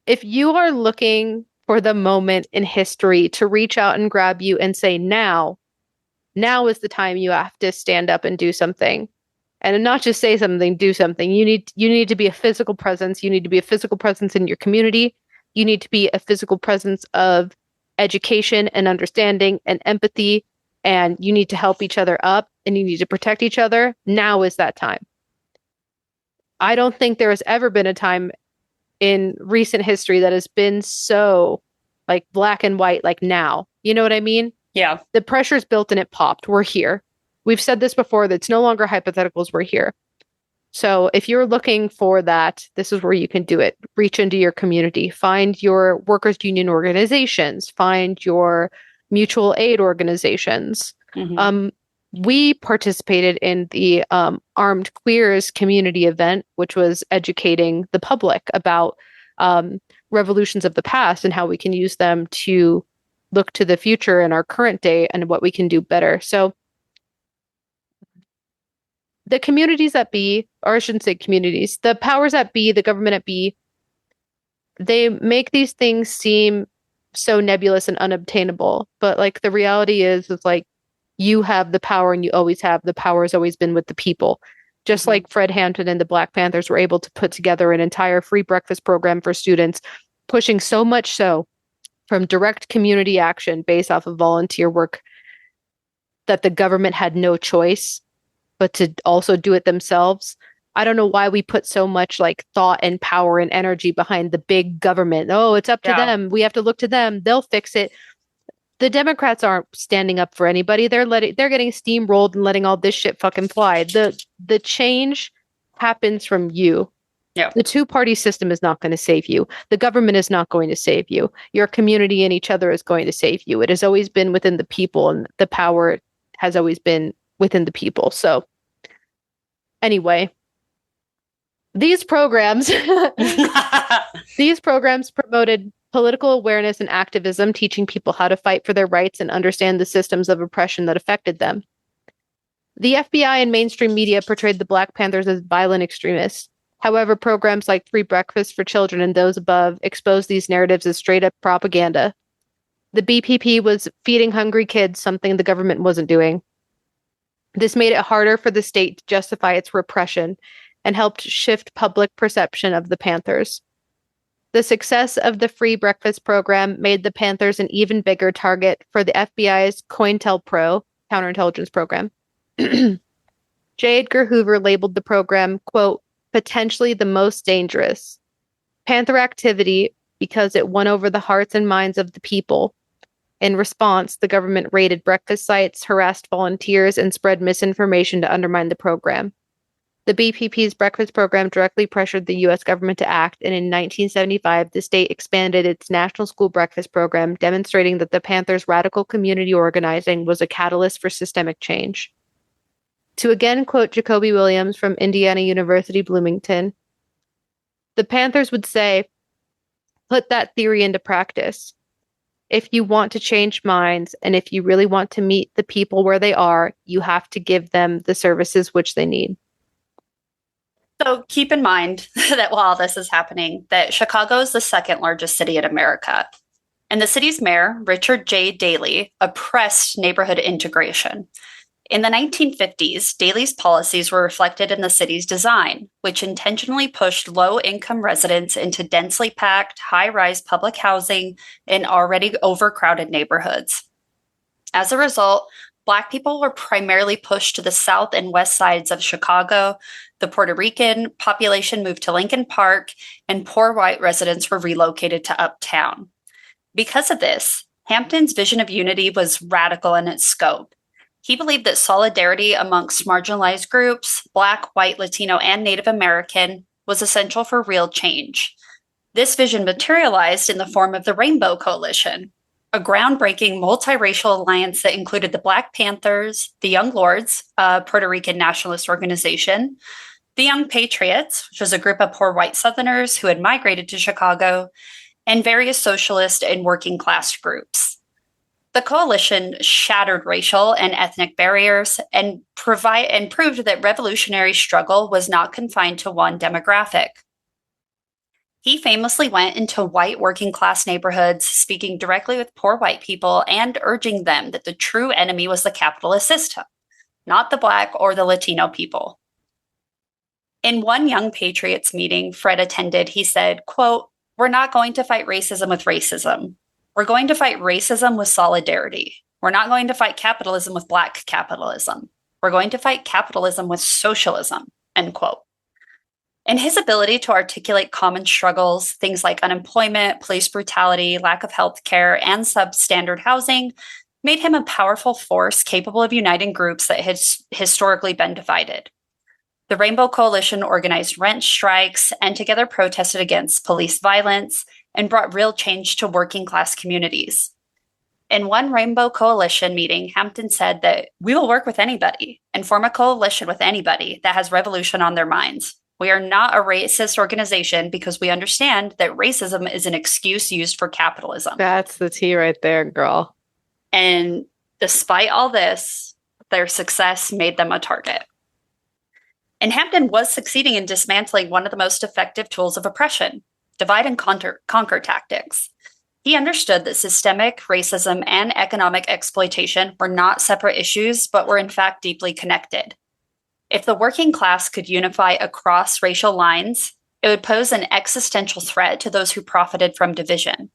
If you are looking for the moment in history to reach out and grab you and say, now is the time you have to stand up and do something. And not just say something, do something. You need to be a physical presence. You need to be a physical presence in your community. You need to be a physical presence of education and understanding and empathy, and you need to help each other up, and you need to protect each other. Now is that time. I don't think there has ever been a time in recent history that has been so like black and white like now. You know what I mean? Yeah. The pressure's built and it popped. We're here. We've said this before, that it's no longer hypotheticals. We're here. So if you're looking for that, this is where you can do it. Reach into your community, find your workers' union organizations, find your mutual aid organizations. We participated in the Armed Queers community event, which was educating the public about revolutions of the past and how we can use them to look to the future in our current day and what we can do better. So the communities that be, or I shouldn't say communities, the powers that be, the government at be, they make these things seem so nebulous and unobtainable. But like the reality is like you have the power and you always have. The power has always been with the people. Just like Fred Hampton and the Black Panthers were able to put together an entire free breakfast program for students, pushing so much so from direct community action based off of volunteer work that the government had no choice but to also do it themselves. I don't know why we put so much like thought and power and energy behind the big government. Oh, it's up to them. We have to look to them. They'll fix it. The Democrats aren't standing up for anybody. They're getting steamrolled and letting all this shit fucking fly. The change happens from you. Yeah. The two-party system is not going to save you. The government is not going to save you. Your community and each other is going to save you. It has always been within the people, and the power has always been within the people. So anyway, these programs promoted political awareness and activism, teaching people how to fight for their rights and understand the systems of oppression that affected them. The FBI and mainstream media portrayed the Black Panthers as violent extremists. However, programs like Free Breakfast for Children and those above exposed these narratives as straight-up propaganda. The BPP was feeding hungry kids, something the government wasn't doing. This made it harder for the state to justify its repression and helped shift public perception of the Panthers. The success of the Free Breakfast program made the Panthers an even bigger target for the FBI's COINTELPRO counterintelligence program. J. Edgar Hoover labeled the program, quote, potentially the most dangerous Panther activity because it won over the hearts and minds of the people. In response, the government raided breakfast sites, harassed volunteers, and spread misinformation to undermine the program. The BPP's breakfast program directly pressured the U.S. government to act, and in 1975, the state expanded its national school breakfast program, demonstrating that the Panthers' radical community organizing was a catalyst for systemic change. To again quote Jacoby Williams from Indiana University, Bloomington, the Panthers would say, put that theory into practice. If you want to change minds, and if you really want to meet the people where they are, you have to give them the services which they need. So keep in mind that while this is happening, that Chicago is the second largest city in America. And the city's mayor, Richard J. Daley, oppressed neighborhood integration. In the 1950s, Daley's policies were reflected in the city's design, which intentionally pushed low-income residents into densely packed, high-rise public housing in already overcrowded neighborhoods. As a result, Black people were primarily pushed to the south and west sides of Chicago. The Puerto Rican population moved to Lincoln Park, and poor white residents were relocated to uptown. Because of this, Hampton's vision of unity was radical in its scope. He believed that solidarity amongst marginalized groups, Black, white, Latino, and Native American, was essential for real change. This vision materialized in the form of the Rainbow Coalition, a groundbreaking multiracial alliance that included the Black Panthers, the Young Lords, a Puerto Rican nationalist organization, the Young Patriots, which was a group of poor white Southerners who had migrated to Chicago, and various socialist and working class groups. The coalition shattered racial and ethnic barriers and proved that revolutionary struggle was not confined to one demographic. He famously went into white working class neighborhoods, speaking directly with poor white people and urging them that the true enemy was the capitalist system, not the Black or the Latino people. In one Young Patriots meeting Fred attended, he said, quote, "We're not going to fight racism with racism. We're going to fight racism with solidarity. We're not going to fight capitalism with Black capitalism. We're going to fight capitalism with socialism," end quote. And his ability to articulate common struggles, things like unemployment, police brutality, lack of health care, and substandard housing, made him a powerful force capable of uniting groups that had historically been divided. The Rainbow Coalition organized rent strikes and together protested against police violence and brought real change to working class communities. In one Rainbow Coalition meeting, Hampton said that we will work with anybody and form a coalition with anybody that has revolution on their minds. We are not a racist organization because we understand that racism is an excuse used for capitalism. That's the tea right there, girl. And despite all this, their success made them a target. And Hampton was succeeding in dismantling one of the most effective tools of oppression, divide and conquer tactics. He understood that systemic racism and economic exploitation were not separate issues, but were in fact deeply connected. If the working class could unify across racial lines, it would pose an existential threat to those who profited from division.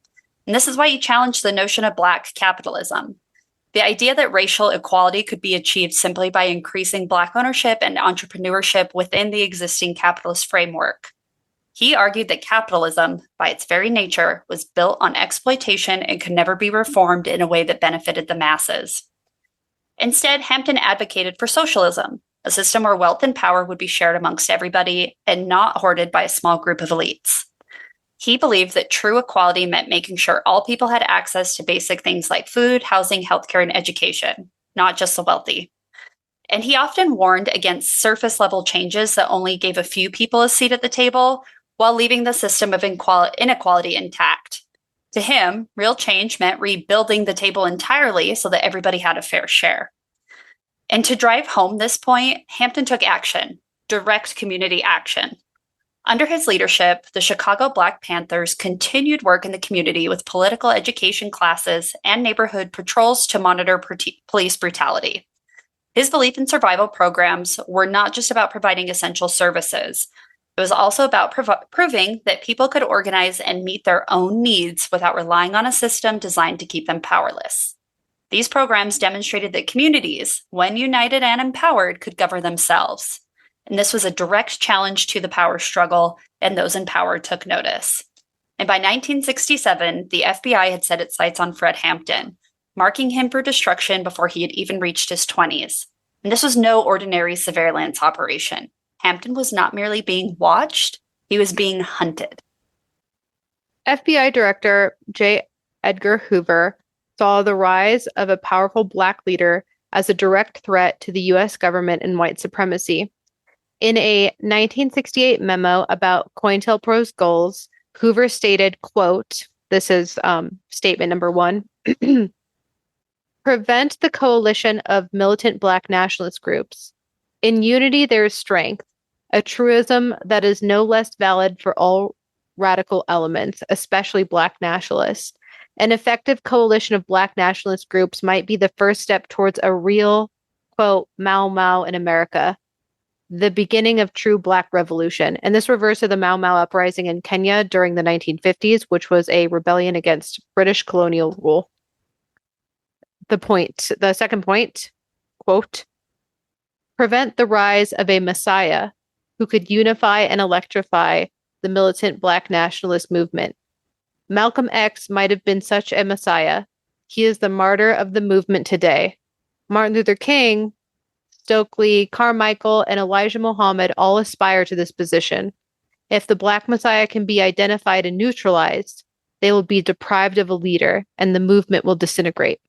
And this is why he challenged the notion of Black capitalism. The idea that racial equality could be achieved simply by increasing Black ownership and entrepreneurship within the existing capitalist framework. He argued that capitalism, by its very nature, was built on exploitation and could never be reformed in a way that benefited the masses. Instead, Hampton advocated for socialism, a system where wealth and power would be shared amongst everybody and not hoarded by a small group of elites. He believed that true equality meant making sure all people had access to basic things like food, housing, healthcare, and education, not just the wealthy. And he often warned against surface level changes that only gave a few people a seat at the table while leaving the system of inequality intact. To him, real change meant rebuilding the table entirely so that everybody had a fair share. And to drive home this point, Hampton took action, direct community action. Under his leadership, the Chicago Black Panthers continued work in the community with political education classes and neighborhood patrols to monitor police brutality. His belief in survival programs were not just about providing essential services. It was also about proving that people could organize and meet their own needs without relying on a system designed to keep them powerless. These programs demonstrated that communities, when united and empowered, could govern themselves. And this was a direct challenge to the power struggle, and those in power took notice. And by 1967, the FBI had set its sights on Fred Hampton, marking him for destruction before he had even reached his 20s. And this was no ordinary surveillance operation. Hampton was not merely being watched, he was being hunted. FBI Director J. Edgar Hoover saw the rise of a powerful Black leader as a direct threat to the U.S. government and white supremacy. In a 1968 memo about COINTELPRO's goals, Hoover stated, quote, this is statement number 1, prevent the coalition of militant Black nationalist groups. In unity there is strength, a truism that is no less valid for all radical elements, especially Black nationalists. An effective coalition of Black nationalist groups might be the first step towards a real, quote, Mau Mau in America, the beginning of true Black revolution. And this refers to the Mau Mau uprising in Kenya during the 1950s, which was a rebellion against British colonial rule. The second point, quote, prevent the rise of a messiah who could unify and electrify the militant Black nationalist movement. Malcolm X might have been such a messiah. He is the martyr of the movement today. Martin Luther King, Stokely Carmichael, and Elijah Muhammad all aspire to this position. If the Black Messiah can be identified and neutralized, they will be deprived of a leader, and the movement will disintegrate.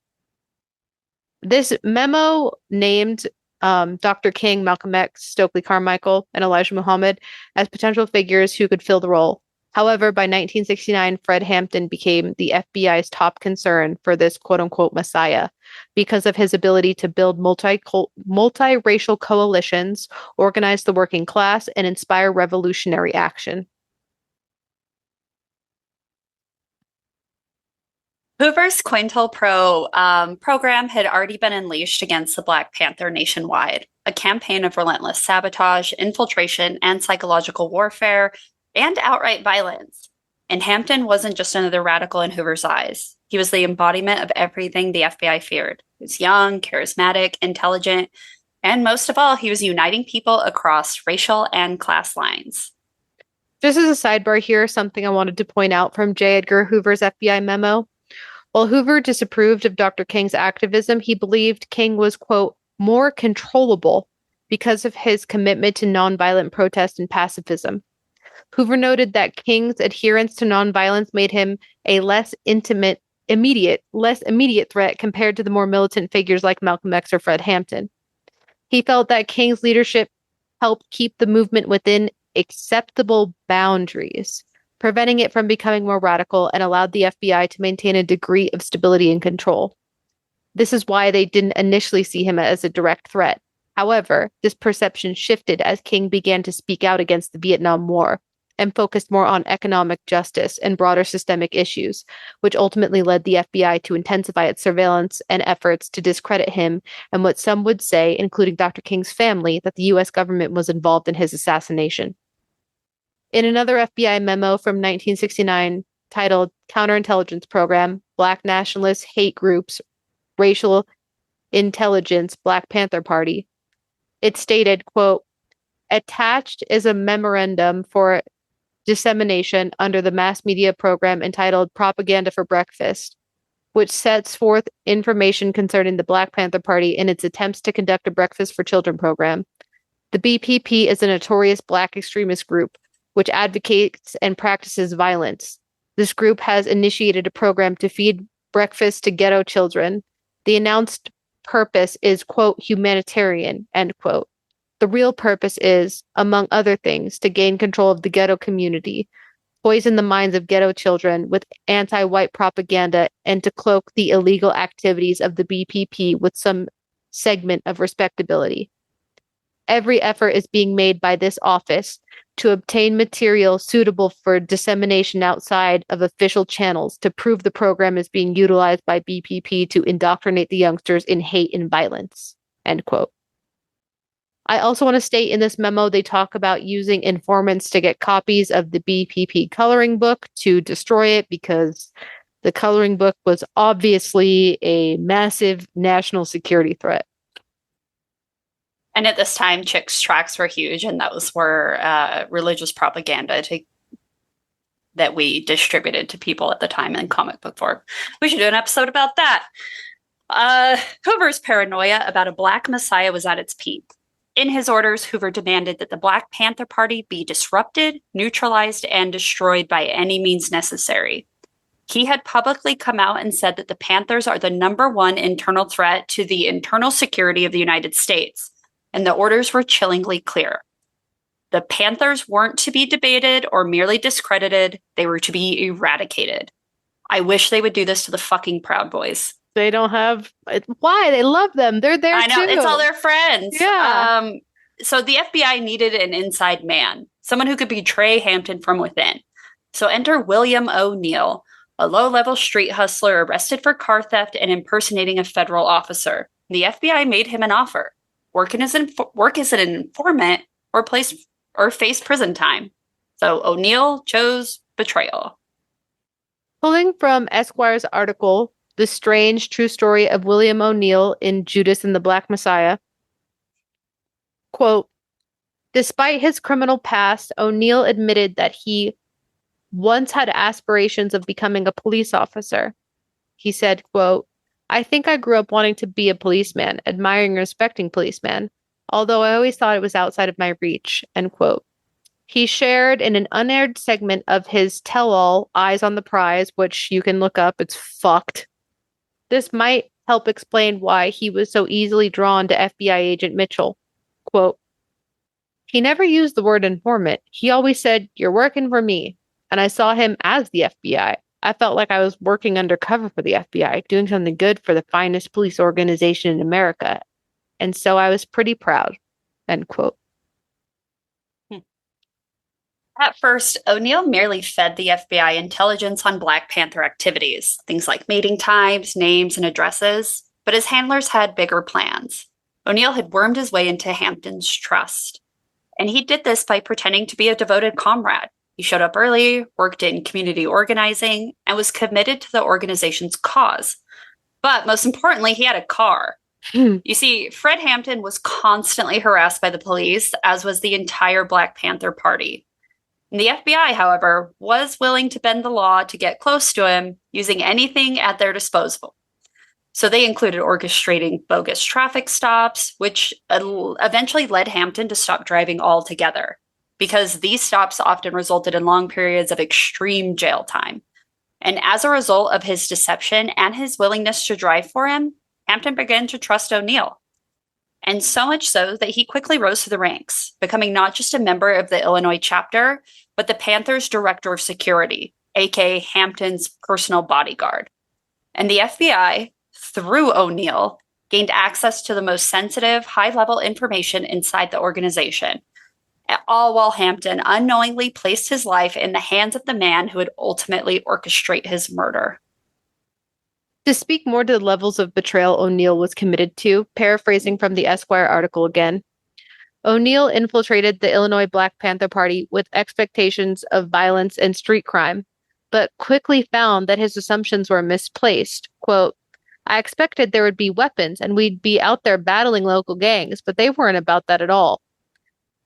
This memo named Dr. King, Malcolm X, Stokely Carmichael, and Elijah Muhammad as potential figures who could fill the role. However, by 1969, Fred Hampton became the FBI's top concern for this quote-unquote messiah because of his ability to build multiracial coalitions, organize the working class, and inspire revolutionary action. Hoover's COINTELPRO program had already been unleashed against the Black Panther nationwide, a campaign of relentless sabotage, infiltration, and psychological warfare, and outright violence. And Hampton wasn't just another radical in Hoover's eyes. He was the embodiment of everything the FBI feared. He was young, charismatic, intelligent, and most of all, he was uniting people across racial and class lines. Just as a sidebar here, something I wanted to point out from J. Edgar Hoover's FBI memo. While Hoover disapproved of Dr. King's activism, he believed King was, quote, more controllable because of his commitment to nonviolent protest and pacifism. Hoover noted that King's adherence to nonviolence made him a less immediate threat compared to the more militant figures like Malcolm X or Fred Hampton. He felt that King's leadership helped keep the movement within acceptable boundaries, preventing it from becoming more radical, and allowed the FBI to maintain a degree of stability and control. This is why they didn't initially see him as a direct threat. However, this perception shifted as King began to speak out against the Vietnam War and focused more on economic justice and broader systemic issues, which ultimately led the FBI to intensify its surveillance and efforts to discredit him and what some would say, including Dr. King's family, that the U.S. government was involved in his assassination. In another FBI memo from 1969 titled Counterintelligence Program, Black Nationalists, Hate Groups, Racial Intelligence, Black Panther Party, it stated, quote, attached is a memorandum for dissemination under the mass media program entitled Propaganda for Breakfast, which sets forth information concerning the Black Panther Party in its attempts to conduct a breakfast for children program. The BPP is a notorious Black extremist group which advocates and practices violence. This group has initiated a program to feed breakfast to ghetto children. The announced purpose is, quote, humanitarian, end quote. The real purpose is, among other things, to gain control of the ghetto community, poison the minds of ghetto children with anti-white propaganda, and to cloak the illegal activities of the BPP with some segment of respectability. Every effort is being made by this office to obtain material suitable for dissemination outside of official channels to prove the program is being utilized by BPP to indoctrinate the youngsters in hate and violence, end quote. I also want to state in this memo, they talk about using informants to get copies of the BPP coloring book to destroy it because the coloring book was obviously a massive national security threat. And at this time, chicks' tracts were huge, and those were religious propaganda that we distributed to people at the time in comic book form. We should do an episode about that. Hoover's paranoia about a Black Messiah was at its peak. In his orders, Hoover demanded that the Black Panther Party be disrupted, neutralized, and destroyed by any means necessary. He had publicly come out and said that the Panthers are the #1 internal threat to the internal security of the United States, and the orders were chillingly clear. The Panthers weren't to be debated or merely discredited, they were to be eradicated. I wish they would do this to the fucking Proud Boys. They don't have... Why? They love them. They're there, I know, too. it's all their friends. Yeah. So the FBI needed an inside man, someone who could betray Hampton from within. So enter William O'Neill, a low-level street hustler arrested for car theft and impersonating a federal officer. The FBI made him an offer. Work as an informant or face prison time. So O'Neill chose betrayal. Pulling from Esquire's article, The Strange True Story of William O'Neill in Judas and the Black Messiah, quote, despite his criminal past, O'Neill admitted that he once had aspirations of becoming a police officer. He said, quote, I think I grew up wanting to be a policeman, admiring and respecting policemen, although I always thought it was outside of my reach, end quote. He shared in an unaired segment of his tell-all, Eyes on the Prize, which you can look up, it's fucked. This might help explain why he was so easily drawn to FBI agent Mitchell. Quote, he never used the word informant. He always said, you're working for me. And I saw him as the FBI. I felt like I was working undercover for the FBI, doing something good for the finest police organization in America. And so I was pretty proud, end quote. At first, O'Neill merely fed the FBI intelligence on Black Panther activities, things like meeting times, names, and addresses, but his handlers had bigger plans. O'Neill had wormed his way into Hampton's trust, and he did this by pretending to be a devoted comrade. He showed up early, worked in community organizing, and was committed to the organization's cause. But most importantly, he had a car. You see, Fred Hampton was constantly harassed by the police, as was the entire Black Panther Party. The FBI, however, was willing to bend the law to get close to him, using anything at their disposal. So they included orchestrating bogus traffic stops, which eventually led Hampton to stop driving altogether, because these stops often resulted in long periods of extreme jail time. And as a result of his deception and his willingness to drive for him, Hampton began to trust O'Neill. And so much so that he quickly rose to the ranks, becoming not just a member of the Illinois chapter, but the Panthers' director of security, aka Hampton's personal bodyguard. And the FBI, through O'Neill, gained access to the most sensitive, high-level information inside the organization, all while Hampton unknowingly placed his life in the hands of the man who would ultimately orchestrate his murder. To speak more to the levels of betrayal O'Neill was committed to, paraphrasing from the Esquire article again, O'Neill infiltrated the Illinois Black Panther Party with expectations of violence and street crime, but quickly found that his assumptions were misplaced. Quote, I expected there would be weapons and we'd be out there battling local gangs, but they weren't about that at all.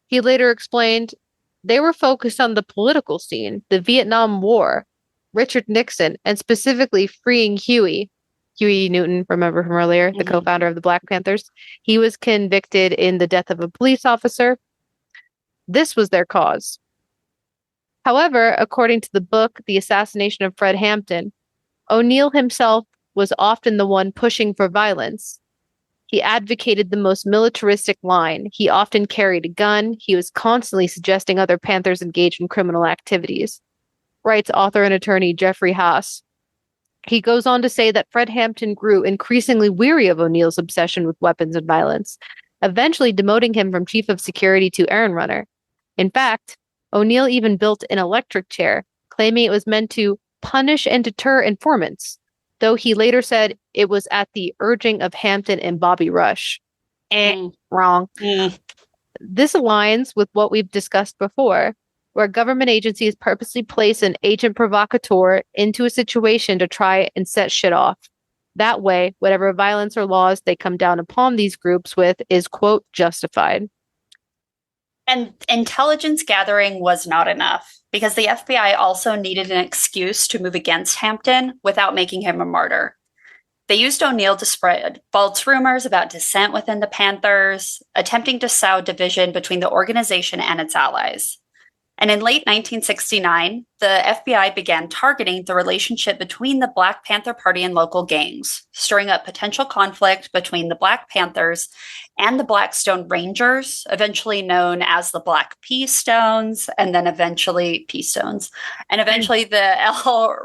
He later explained, They were focused on the political scene, the Vietnam War, Richard Nixon, and specifically freeing Huey. Huey Newton, remember from earlier, the co-founder of the Black Panthers. He was convicted in the death of a police officer. This was their cause. However, according to the book, The Assassination of Fred Hampton, O'Neill himself was often the one pushing for violence. He advocated the most militaristic line. He often carried a gun. He was constantly suggesting other Panthers engage in criminal activities, writes author and attorney Jeffrey Haas. He goes on to say that Fred Hampton grew increasingly weary of O'Neill's obsession with weapons and violence, eventually demoting him from chief of security to errand runner. In fact, O'Neill even built an electric chair, claiming it was meant to punish and deter informants, though he later said it was at the urging of Hampton and Bobby Rush. Wrong. This aligns with what we've discussed before, where government agencies purposely place an agent provocateur into a situation to try and set shit off. That way, whatever violence or laws they come down upon these groups with is, quote, justified. And intelligence gathering was not enough, because the FBI also needed an excuse to move against Hampton without making him a martyr. They used O'Neill to spread false rumors about dissent within the Panthers, attempting to sow division between the organization and its allies. And in late 1969, the FBI began targeting the relationship between the Black Panther Party and local gangs, stirring up potential conflict between the Black Panthers and the Blackstone Rangers, eventually known as the Black Pea Stones, and then eventually Pea Stones, and eventually the El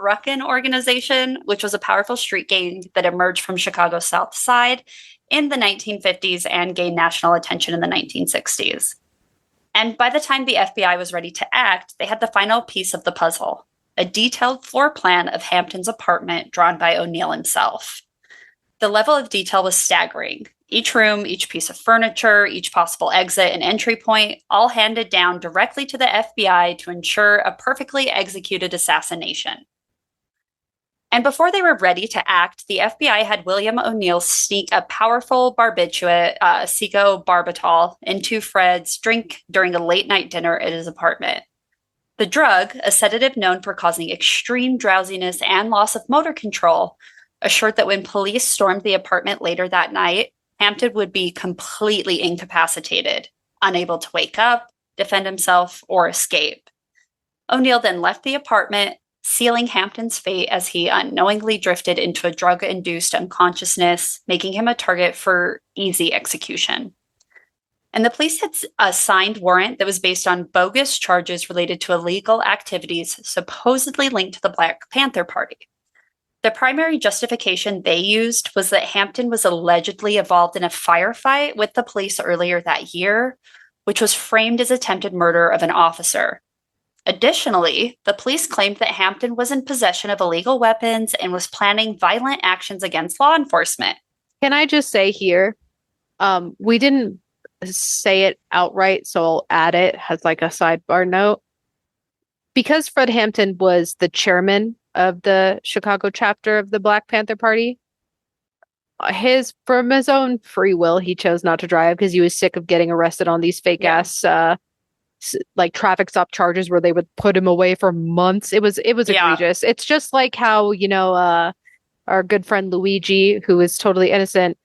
Ruckin organization, which was a powerful street gang that emerged from Chicago's South Side in the 1950s and gained national attention in the 1960s. And by the time the FBI was ready to act, they had the final piece of the puzzle, a detailed floor plan of Hampton's apartment drawn by O'Neill himself. The level of detail was staggering. Each room, each piece of furniture, each possible exit and entry point, all handed down directly to the FBI to ensure a perfectly executed assassination. And before they were ready to act, the FBI had William O'Neill sneak a powerful barbiturate, secobarbital, into Fred's drink during a late-night dinner at his apartment. The drug, a sedative known for causing extreme drowsiness and loss of motor control, assured that when police stormed the apartment later that night, Hampton would be completely incapacitated, unable to wake up, defend himself, or escape. O'Neill then left the apartment, sealing Hampton's fate as he unknowingly drifted into a drug-induced unconsciousness, making him a target for easy execution. And the police had a signed warrant that was based on bogus charges related to illegal activities supposedly linked to the Black Panther Party. The primary justification they used was that Hampton was allegedly involved in a firefight with the police earlier that year, which was framed as attempted murder of an officer. Additionally, the police claimed that Hampton was in possession of illegal weapons and was planning violent actions against law enforcement. Can I just say here, we didn't say it outright, so I'll add it as like a sidebar note. Because Fred Hampton was the chairman of the Chicago chapter of the Black Panther Party, from his own free will, he chose not to drive because he was sick of getting arrested on these fake ass like traffic stop charges where they would put him away for months. It was egregious. It's just like how, our good friend Luigi, who is totally innocent,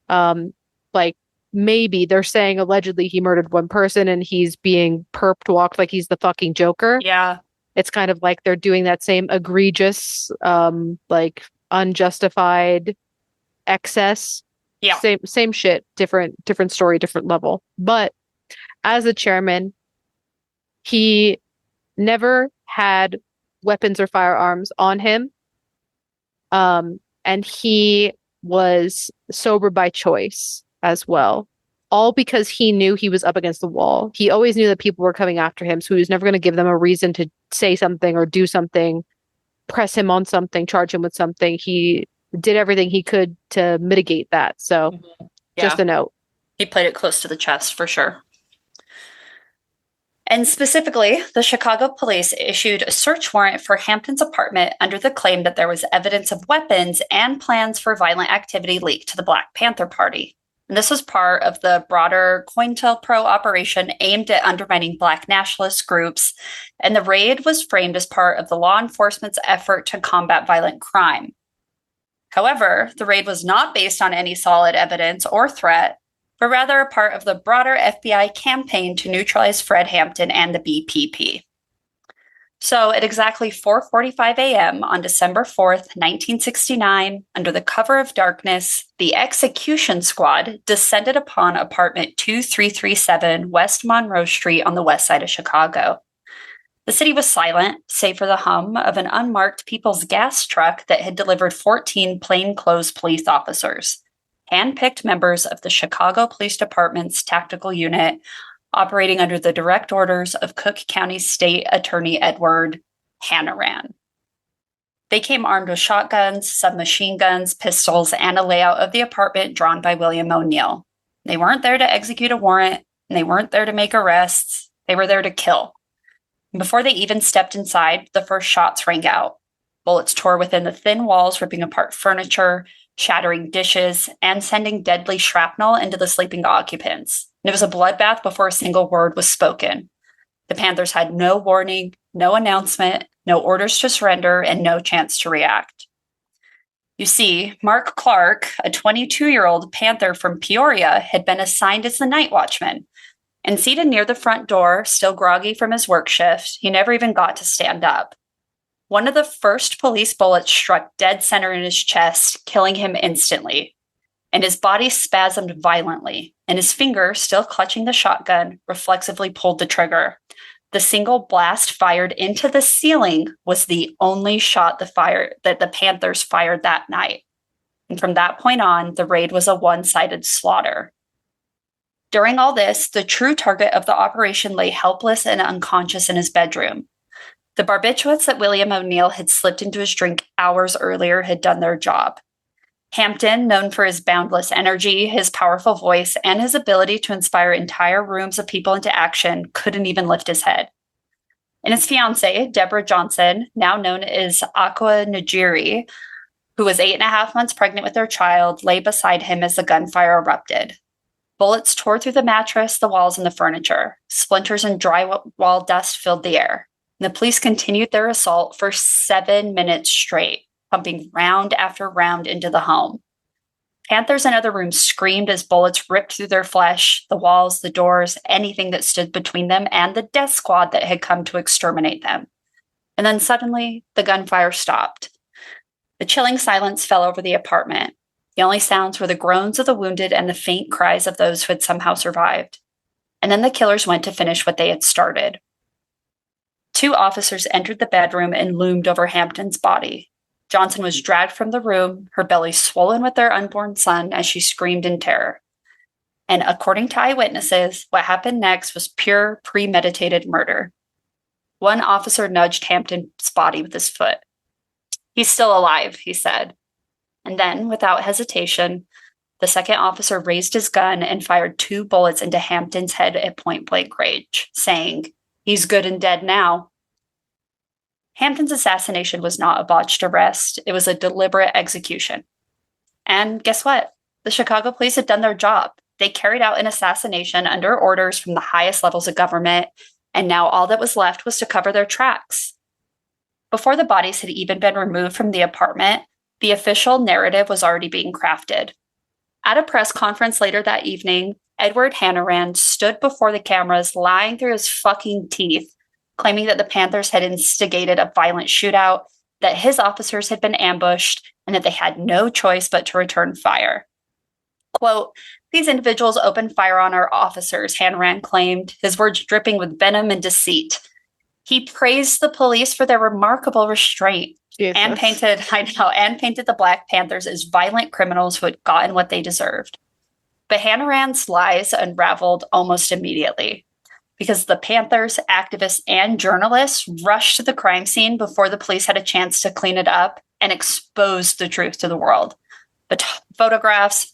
like maybe they're saying allegedly he murdered one person and he's being perped walked like he's the fucking Joker. Yeah. It's kind of like they're doing that same egregious, like unjustified excess. Yeah. Same shit, different story, different level. But as the chairman, he never had weapons or firearms on him. And he was sober by choice as well. All because he knew he was up against the wall. He always knew that people were coming after him, so he was never going to give them a reason to say something or do something, press him on something, charge him with something. He did everything he could to mitigate that. So just a note. He played it close to the chest for sure. And specifically, the Chicago police issued a search warrant for Hampton's apartment under the claim that there was evidence of weapons and plans for violent activity linked to the Black Panther Party. And this was part of the broader COINTELPRO operation aimed at undermining Black nationalist groups, and the raid was framed as part of the law enforcement's effort to combat violent crime. However, the raid was not based on any solid evidence or threat, but rather a part of the broader FBI campaign to neutralize Fred Hampton and the BPP. So at exactly 4:45 a.m. on December 4th, 1969, under the cover of darkness, the execution squad descended upon apartment 2337 West Monroe Street on the west side of Chicago. The city was silent, save for the hum of an unmarked People's Gas truck that had delivered 14 plainclothes police officers, hand-picked members of the Chicago Police Department's tactical unit, operating under the direct orders of Cook County State Attorney Edward Hannaran. They came armed with shotguns, submachine guns, pistols, and a layout of the apartment drawn by William O'Neill. They weren't there to execute a warrant, and they weren't there to make arrests. They were there to kill. And before they even stepped inside, the first shots rang out. Bullets tore within the thin walls, ripping apart furniture, shattering dishes, and sending deadly shrapnel into the sleeping occupants. And it was a bloodbath before a single word was spoken. The Panthers had no warning, no announcement, no orders to surrender, and no chance to react. You see, Mark Clark, a 22-year-old Panther from Peoria, had been assigned as the night watchman. And seated near the front door, still groggy from his work shift, he never even got to stand up. One of the first police bullets struck dead center in his chest, killing him instantly. And his body spasmed violently, and his finger, still clutching the shotgun, reflexively pulled the trigger. The single blast fired into the ceiling was the only shot that the Panthers fired that night. And from that point on, the raid was a one-sided slaughter. During all this, the true target of the operation lay helpless and unconscious in his bedroom. The barbiturates that William O'Neill had slipped into his drink hours earlier had done their job. Hampton, known for his boundless energy, his powerful voice, and his ability to inspire entire rooms of people into action, couldn't even lift his head. And his fiancée, Deborah Johnson, now known as Aqua Najiri, who was 8.5 months pregnant with their child, lay beside him as the gunfire erupted. Bullets tore through the mattress, the walls, and the furniture. Splinters and drywall dust filled the air. And the police continued their assault for 7 minutes straight, pumping round after round into the home. Panthers in other rooms screamed as bullets ripped through their flesh, the walls, the doors, anything that stood between them and the death squad that had come to exterminate them. And then suddenly, the gunfire stopped. The chilling silence fell over the apartment. The only sounds were the groans of the wounded and the faint cries of those who had somehow survived. And then the killers went to finish what they had started. 2 officers entered the bedroom and loomed over Hampton's body. Johnson was dragged from the room, her belly swollen with their unborn son as she screamed in terror. And according to eyewitnesses, what happened next was pure, premeditated murder. One officer nudged Hampton's body with his foot. "He's still alive," he said. And then, without hesitation, the second officer raised his gun and fired 2 bullets into Hampton's head at point-blank range, saying, "He's good and dead now." Hampton's assassination was not a botched arrest. It was a deliberate execution. And guess what? The Chicago police had done their job. They carried out an assassination under orders from the highest levels of government, and now all that was left was to cover their tracks. Before the bodies had even been removed from the apartment, the official narrative was already being crafted. At a press conference later that evening, Edward Hannaran stood before the cameras lying through his fucking teeth, claiming that the Panthers had instigated a violent shootout, that his officers had been ambushed, and that they had no choice but to return fire. Quote, "These individuals opened fire on our officers," Hannaran claimed, his words dripping with venom and deceit. He praised the police for their remarkable restraint and painted the Black Panthers as violent criminals who had gotten what they deserved. But Hannaran's lies unraveled almost immediately, because the Panthers, activists, and journalists rushed to the crime scene before the police had a chance to clean it up and expose the truth to the world. But photographs,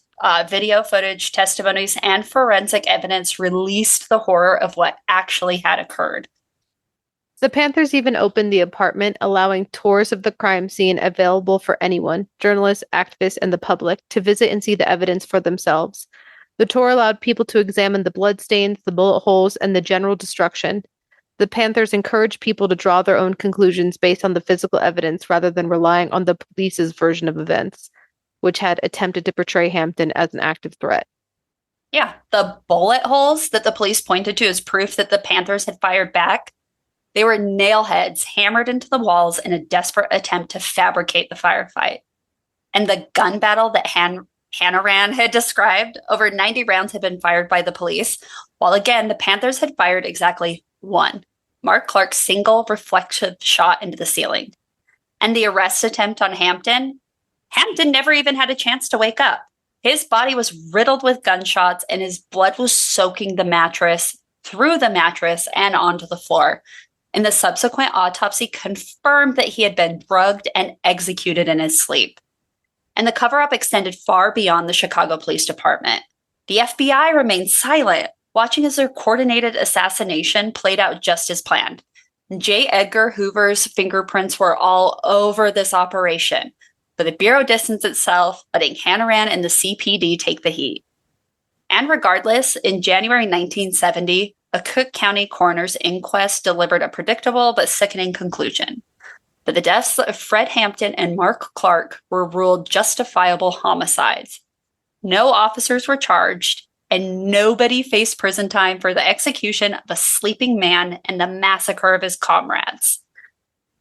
video footage, testimonies, and forensic evidence released the horror of what actually had occurred. The Panthers even opened the apartment, allowing tours of the crime scene available for anyone, journalists, activists, and the public, to visit and see the evidence for themselves. The tour allowed people to examine the bloodstains, the bullet holes, and the general destruction. The Panthers encouraged people to draw their own conclusions based on the physical evidence rather than relying on the police's version of events, which had attempted to portray Hampton as an active threat. Yeah, the bullet holes that the police pointed to as proof that the Panthers had fired back, they were nail heads hammered into the walls in a desperate attempt to fabricate the firefight. And the gun battle that Hanrahan had described, over 90 rounds had been fired by the police, while again, the Panthers had fired exactly one, Mark Clark's single reflective shot into the ceiling. And the arrest attempt on Hampton never even had a chance to wake up. His body was riddled with gunshots and his blood was soaking the mattress, through the mattress, and onto the floor. And the subsequent autopsy confirmed that he had been drugged and executed in his sleep. And the cover-up extended far beyond the Chicago Police Department. The FBI remained silent, watching as their coordinated assassination played out just as planned. J. Edgar Hoover's fingerprints were all over this operation, but the Bureau distanced itself, letting Hanrahan and the CPD take the heat. And regardless, in January 1970, a Cook County coroner's inquest delivered a predictable but sickening conclusion. That the deaths of Fred Hampton and Mark Clark were ruled justifiable homicides. No officers were charged, and nobody faced prison time for the execution of a sleeping man and the massacre of his comrades.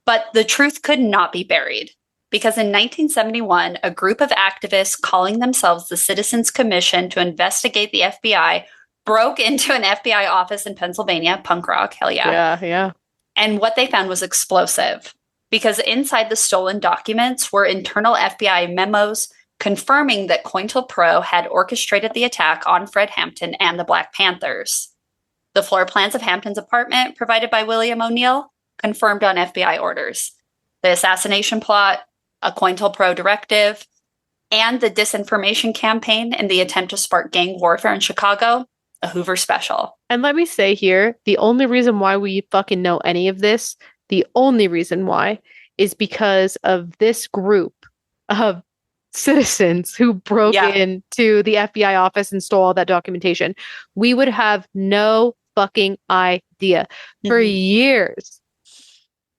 But the truth could not be buried, because in 1971, a group of activists calling themselves the Citizens Commission to investigate the FBI broke into an FBI office in Pennsylvania, punk rock, hell yeah. Yeah. And what they found was explosive, because inside the stolen documents were internal FBI memos confirming that COINTELPRO had orchestrated the attack on Fred Hampton and the Black Panthers. The floor plans of Hampton's apartment, provided by William O'Neill, confirmed on FBI orders. The assassination plot, a COINTELPRO directive, and the disinformation campaign in the attempt to spark gang warfare in Chicago, a Hoover special. And let me say here, the only reason why we fucking know any of this, the only reason why, is because of this group of citizens who broke into the FBI office and stole all that documentation. We would have no fucking idea. For years,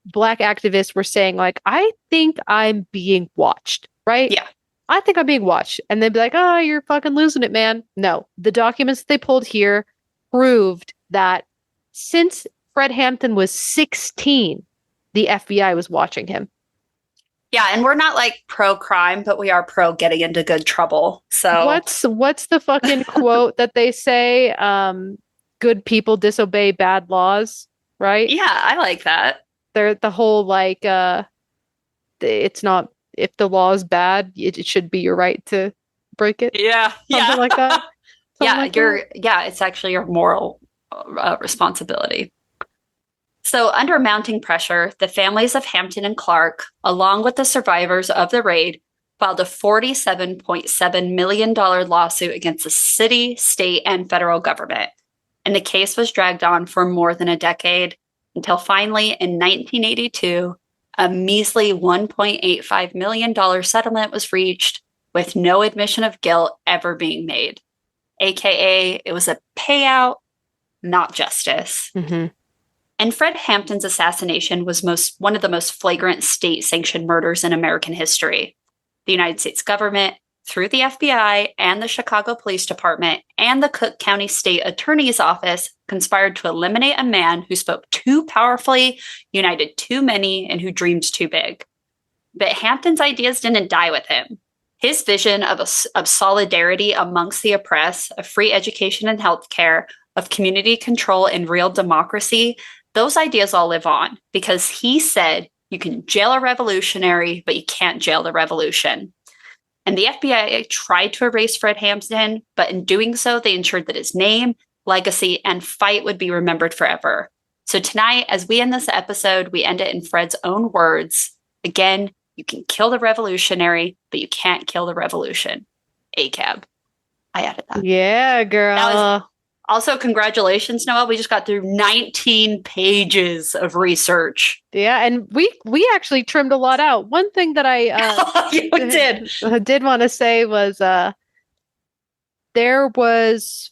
Black activists were saying, like, I think I'm being watched, right? Yeah. I think I'm being watched. And they'd be like, oh, you're fucking losing it, man. No, the documents they pulled here proved that since Fred Hampton was 16, the FBI was watching him. Yeah, and we're not like pro-crime, but we are pro getting into good trouble. So what's the fucking quote that they say? Good people disobey bad laws, right? Yeah, I like that. They're the whole like it's not, if the law is bad, it should be your right to break it. Yeah. Something like that. It's actually your moral responsibility. So under mounting pressure, the families of Hampton and Clark, along with the survivors of the raid, filed a $47.7 million lawsuit against the city, state, and federal government. And the case was dragged on for more than a decade until finally in 1982, a measly $1.85 million settlement was reached with no admission of guilt ever being made. AKA, it was a payout, not justice. Mm-hmm. And Fred Hampton's assassination was one of the most flagrant state-sanctioned murders in American history. The United States government, through the FBI and the Chicago Police Department and the Cook County State Attorney's Office, conspired to eliminate a man who spoke too powerfully, united too many, and who dreamed too big. But Hampton's ideas didn't die with him. His vision of solidarity amongst the oppressed, of free education and healthcare, of community control and real democracy, those ideas all live on, because he said you can jail a revolutionary, but you can't jail the revolution. And the FBI tried to erase Fred Hampton, but in doing so, they ensured that his name, legacy, and fight would be remembered forever. So tonight, as we end this episode, we end it in Fred's own words. Again, you can kill the revolutionary, but you can't kill the revolution. ACAB. I added that. Yeah, girl. Also, congratulations, Noelle. We just got through 19 pages of research. Yeah, and we actually trimmed a lot out. One thing that I did want to say was there was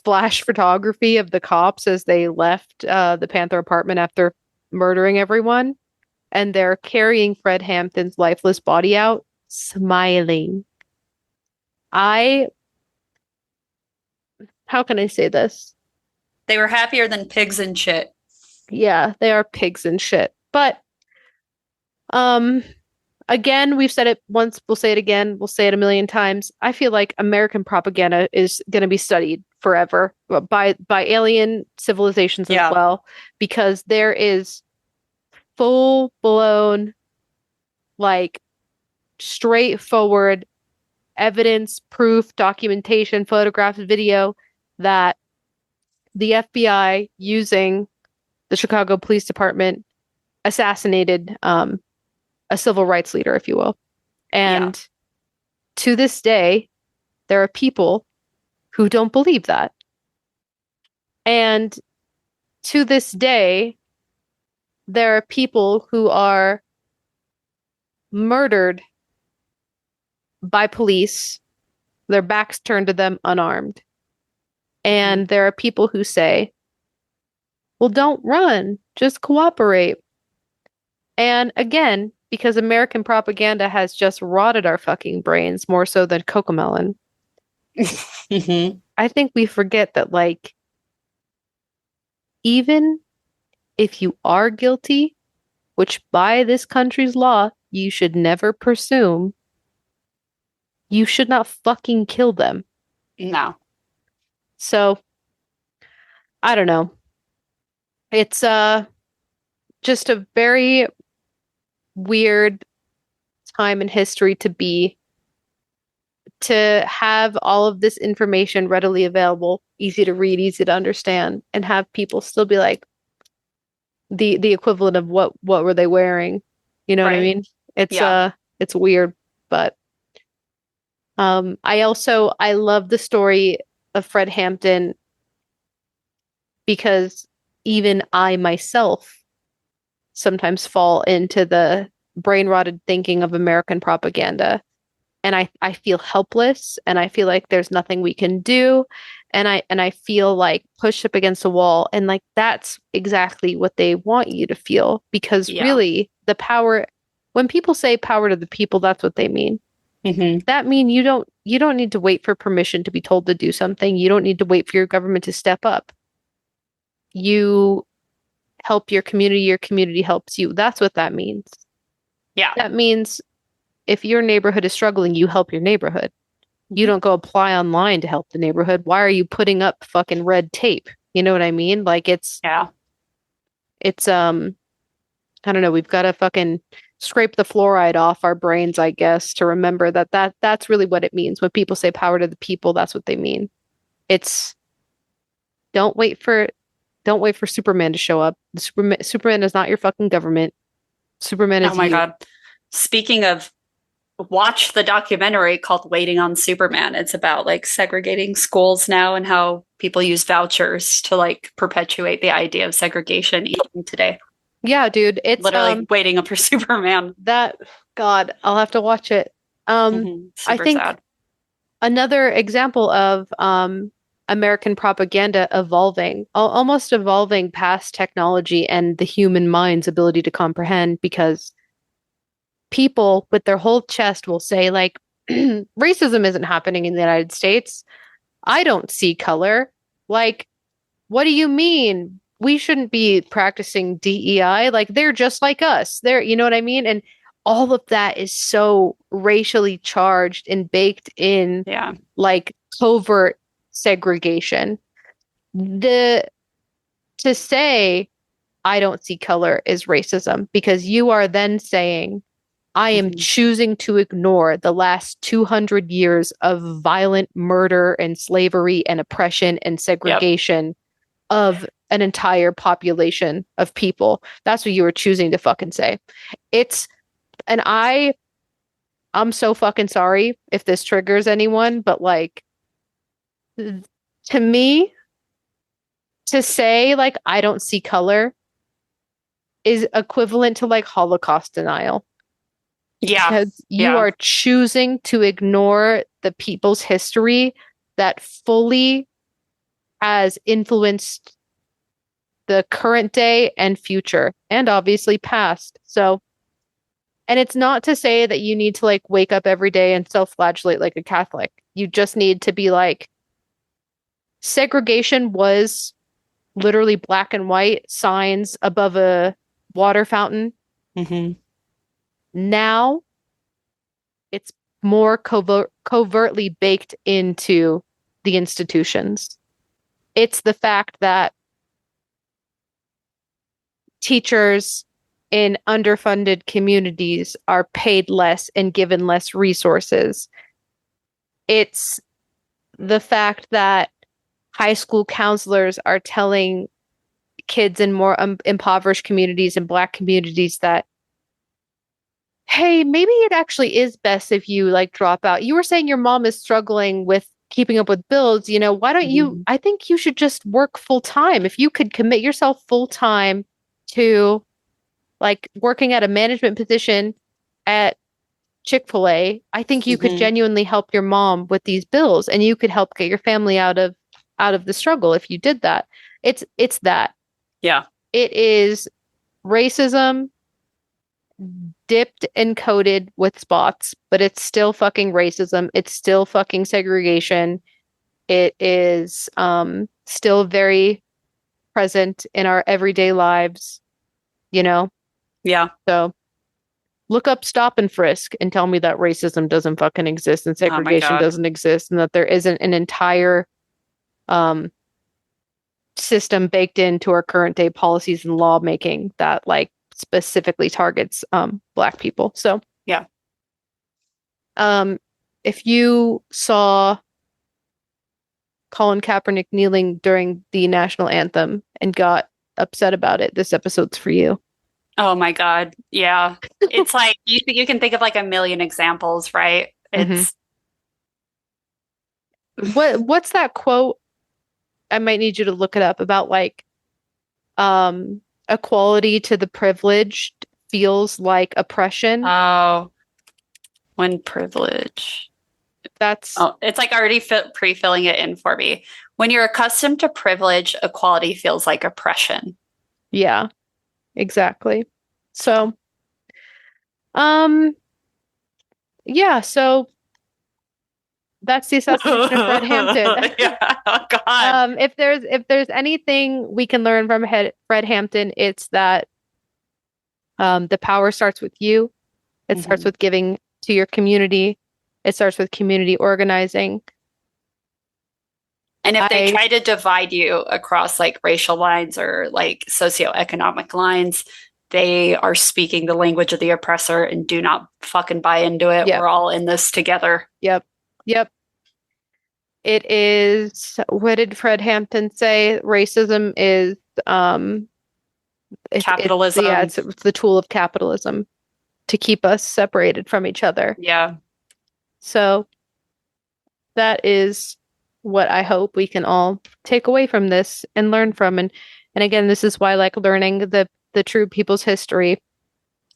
flash photography of the cops as they left the Panther apartment after murdering everyone, and they're carrying Fred Hampton's lifeless body out, smiling. How can I say this? They were happier than pigs and shit. Yeah, they are pigs and shit. But again, we've said it once, we'll say it again, we'll say it a million times. I feel like American propaganda is going to be studied forever by alien civilizations as well, because there is full-blown, like, straightforward evidence, proof, documentation, photographs, video that the FBI, using the Chicago Police Department, assassinated a civil rights leader, if you will. And to this day, there are people who don't believe that. And to this day, there are people who are murdered by police, their backs turned to them unarmed. And there are people who say, well, don't run, just cooperate. And again, because American propaganda has just rotted our fucking brains more so than Cocomelon, I think we forget that, like, even if you are guilty, which by this country's law, you should never presume, you should not fucking kill them. No. So, I don't know. It's just a very weird time in history to have all of this information readily available, easy to read, easy to understand, and have people still be like the equivalent of what were they wearing? You know what I mean? It's weird, but I love the story of Fred Hampton because even I myself sometimes fall into the brain-rotted thinking of American propaganda. And I feel helpless, and I feel like there's nothing we can do, and I feel like pushed up against a wall, and like that's exactly what they want you to feel, because really the power, when people say power to the people, that's what they mean. That means you don't need to wait for permission to be told to do something. You don't need to wait for your government to step up. You help your community helps you. That's what that means. Yeah. That means if your neighborhood is struggling, you help your neighborhood. You don't go apply online to help the neighborhood. Why are you putting up fucking red tape? You know what I mean? Like it's I don't know, we've got to fucking scrape the fluoride off our brains, I guess, to remember that's really what it means. When people say power to the people, that's what they mean. It's don't wait for Superman to show up. Superman is not your fucking government. Superman is you. Oh my God. Speaking of, watch the documentary called Waiting on Superman. It's about like segregating schools now and how people use vouchers to like perpetuate the idea of segregation even today. Yeah, dude. It's literally waiting up for Superman. God, I'll have to watch it. I think sad. Another example of American propaganda almost evolving past technology and the human mind's ability to comprehend, because people with their whole chest will say, like, racism isn't happening in the United States. I don't see color. Like, what do you mean? We shouldn't be practicing DEI. Like, they're just like us. You know what I mean? And all of that is so racially charged and baked in, like, covert segregation. To say, I don't see color is racism, because you are then saying, I am choosing to ignore the last 200 years of violent murder and slavery and oppression and segregation of an entire population of people. That's what you were choosing to fucking say. And I'm so fucking sorry if this triggers anyone, but like, to me, to say like, I don't see color is equivalent to like Holocaust denial. Yeah. Because you are choosing to ignore the people's history that fully has influenced the current day and future, and obviously past. So, and it's not to say that you need to like wake up every day and self-flagellate like a Catholic. You just need to be like, segregation was literally black and white signs above a water fountain. Mm-hmm. Now it's more covertly baked into the institutions. It's the fact that teachers in underfunded communities are paid less and given less resources. It's the fact that high school counselors are telling kids in more impoverished communities and Black communities that, hey, maybe it actually is best if you like drop out. You were saying your mom is struggling with keeping up with bills. You know, why don't you? I think you should just work full time. If you could commit yourself full time to like working at a management position at Chick-fil-A, I think you could genuinely help your mom with these bills, and you could help get your family out of the struggle if you did that. It's that. Yeah. It is racism dipped and coated with spots, but it's still fucking racism. It's still fucking segregation. It is still very present in our everyday lives, you know? Yeah. So look up stop and frisk and tell me that racism doesn't fucking exist and segregation doesn't exist and that there isn't an entire system baked into our current day policies and lawmaking that like specifically targets Black people. So yeah. If you saw Colin Kaepernick kneeling during the national anthem and got upset about it, this episode's for you. Oh my God. Yeah. It's like you can think of like a million examples, right? It's what's that quote? I might need you to look it up about like equality to the privileged feels like oppression. Oh, when privilege. That's it's like already pre-filling it in for me. When you're accustomed to privilege, equality feels like oppression. Yeah, exactly. So, yeah, so that's the assassination of Fred Hampton. Yeah, oh God. If there's anything we can learn from Fred Hampton, it's that the power starts with you. It starts with giving to your community. It starts with community organizing. And if they try to divide you across like racial lines or like socioeconomic lines, they are speaking the language of the oppressor and do not fucking buy into it. Yep. We're all in this together. Yep. It is, what did Fred Hampton say? Racism is capitalism. It's the tool of capitalism to keep us separated from each other. Yeah. So that is what I hope we can all take away from this and learn from. And again, this is why like learning the true people's history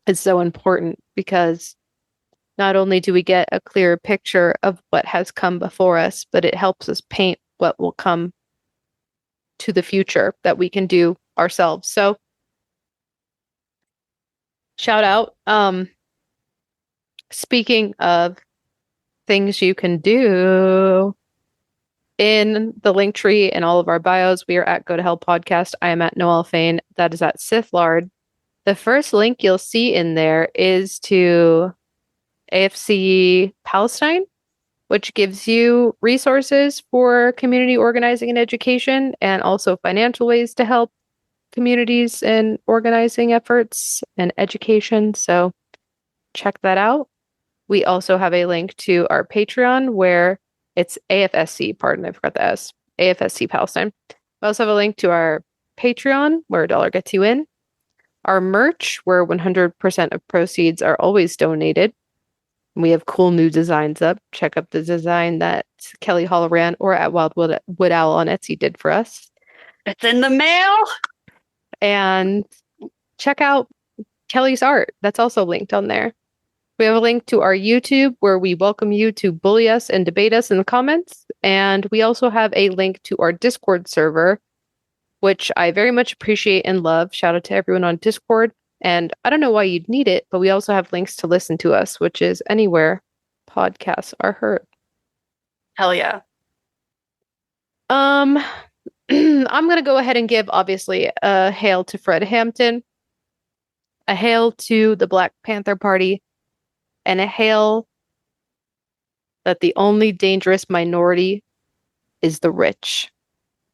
is so important, because not only do we get a clearer picture of what has come before us, but it helps us paint what will come to the future that we can do ourselves. So shout out. Speaking of things you can do, in the link tree and all of our bios, we are at Go to Hell Podcast. I am at Noelle Fain. That is at Sith Lard. The first link you'll see in there is to AFC Palestine, which gives you resources for community organizing and education, and also financial ways to help communities in organizing efforts and education. So check that out. We also have a link to our Patreon where it's AFSC, pardon, I forgot the S, AFSC Palestine. We also have a link to our Patreon where $1 gets you in. Our merch, where 100% of proceeds are always donated. We have cool new designs up. Check out the design that Kelly Halloran or at Wild Wood Owl on Etsy did for us. It's in the mail. And check out Kelly's art. That's also linked on there. We have a link to our YouTube where we welcome you to bully us and debate us in the comments. And we also have a link to our Discord server, which I very much appreciate and love. Shout out to everyone on Discord. And I don't know why you'd need it, but we also have links to listen to us, which is anywhere podcasts are heard. Hell yeah. I'm going to go ahead and give, obviously, a hail to Fred Hampton, a hail to the Black Panther Party, and a hail that the only dangerous minority is the rich.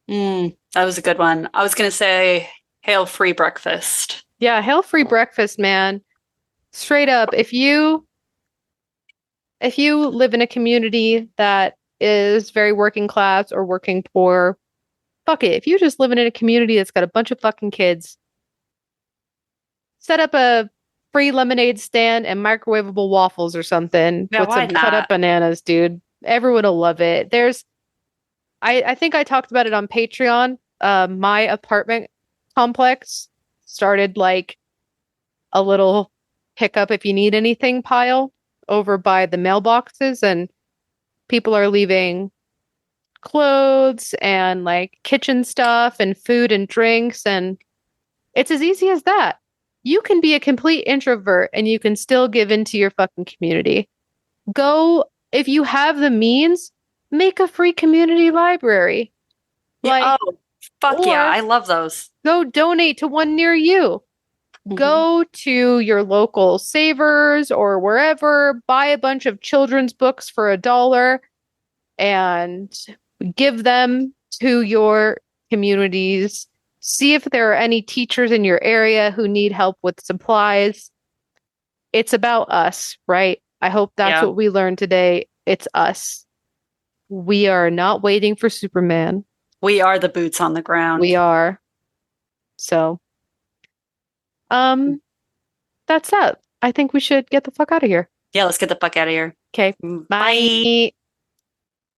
That was a good one. I was going to say, hail free breakfast. Yeah, hail free breakfast, man. Straight up, if you live in a community that is very working class or working poor, fuck it. If you just live in a community that's got a bunch of fucking kids, set up a free lemonade stand and microwavable waffles or something Yeah, with why some cut not? up bananas, dude. Everyone will love it. I think I talked about it on Patreon. My apartment complex started like a little pick up if you need anything pile over by the mailboxes, and people are leaving clothes and like kitchen stuff and food and drinks, and it's as easy as that. You can be a complete introvert and you can still give into your fucking community. Go, if you have the means, make a free community library. Yeah, oh, fuck yeah. I love those. Go donate to one near you. Mhm. Go to your local Savers or wherever, buy a bunch of children's books for $1 and give them to your communities. See if there are any teachers in your area who need help with supplies. It's about us, right? I hope that's what we learned today. It's us. We are not waiting for Superman. We are the boots on the ground. We are. So, that's that. I think we should get the fuck out of here. Yeah, let's get the fuck out of here. Okay. Bye.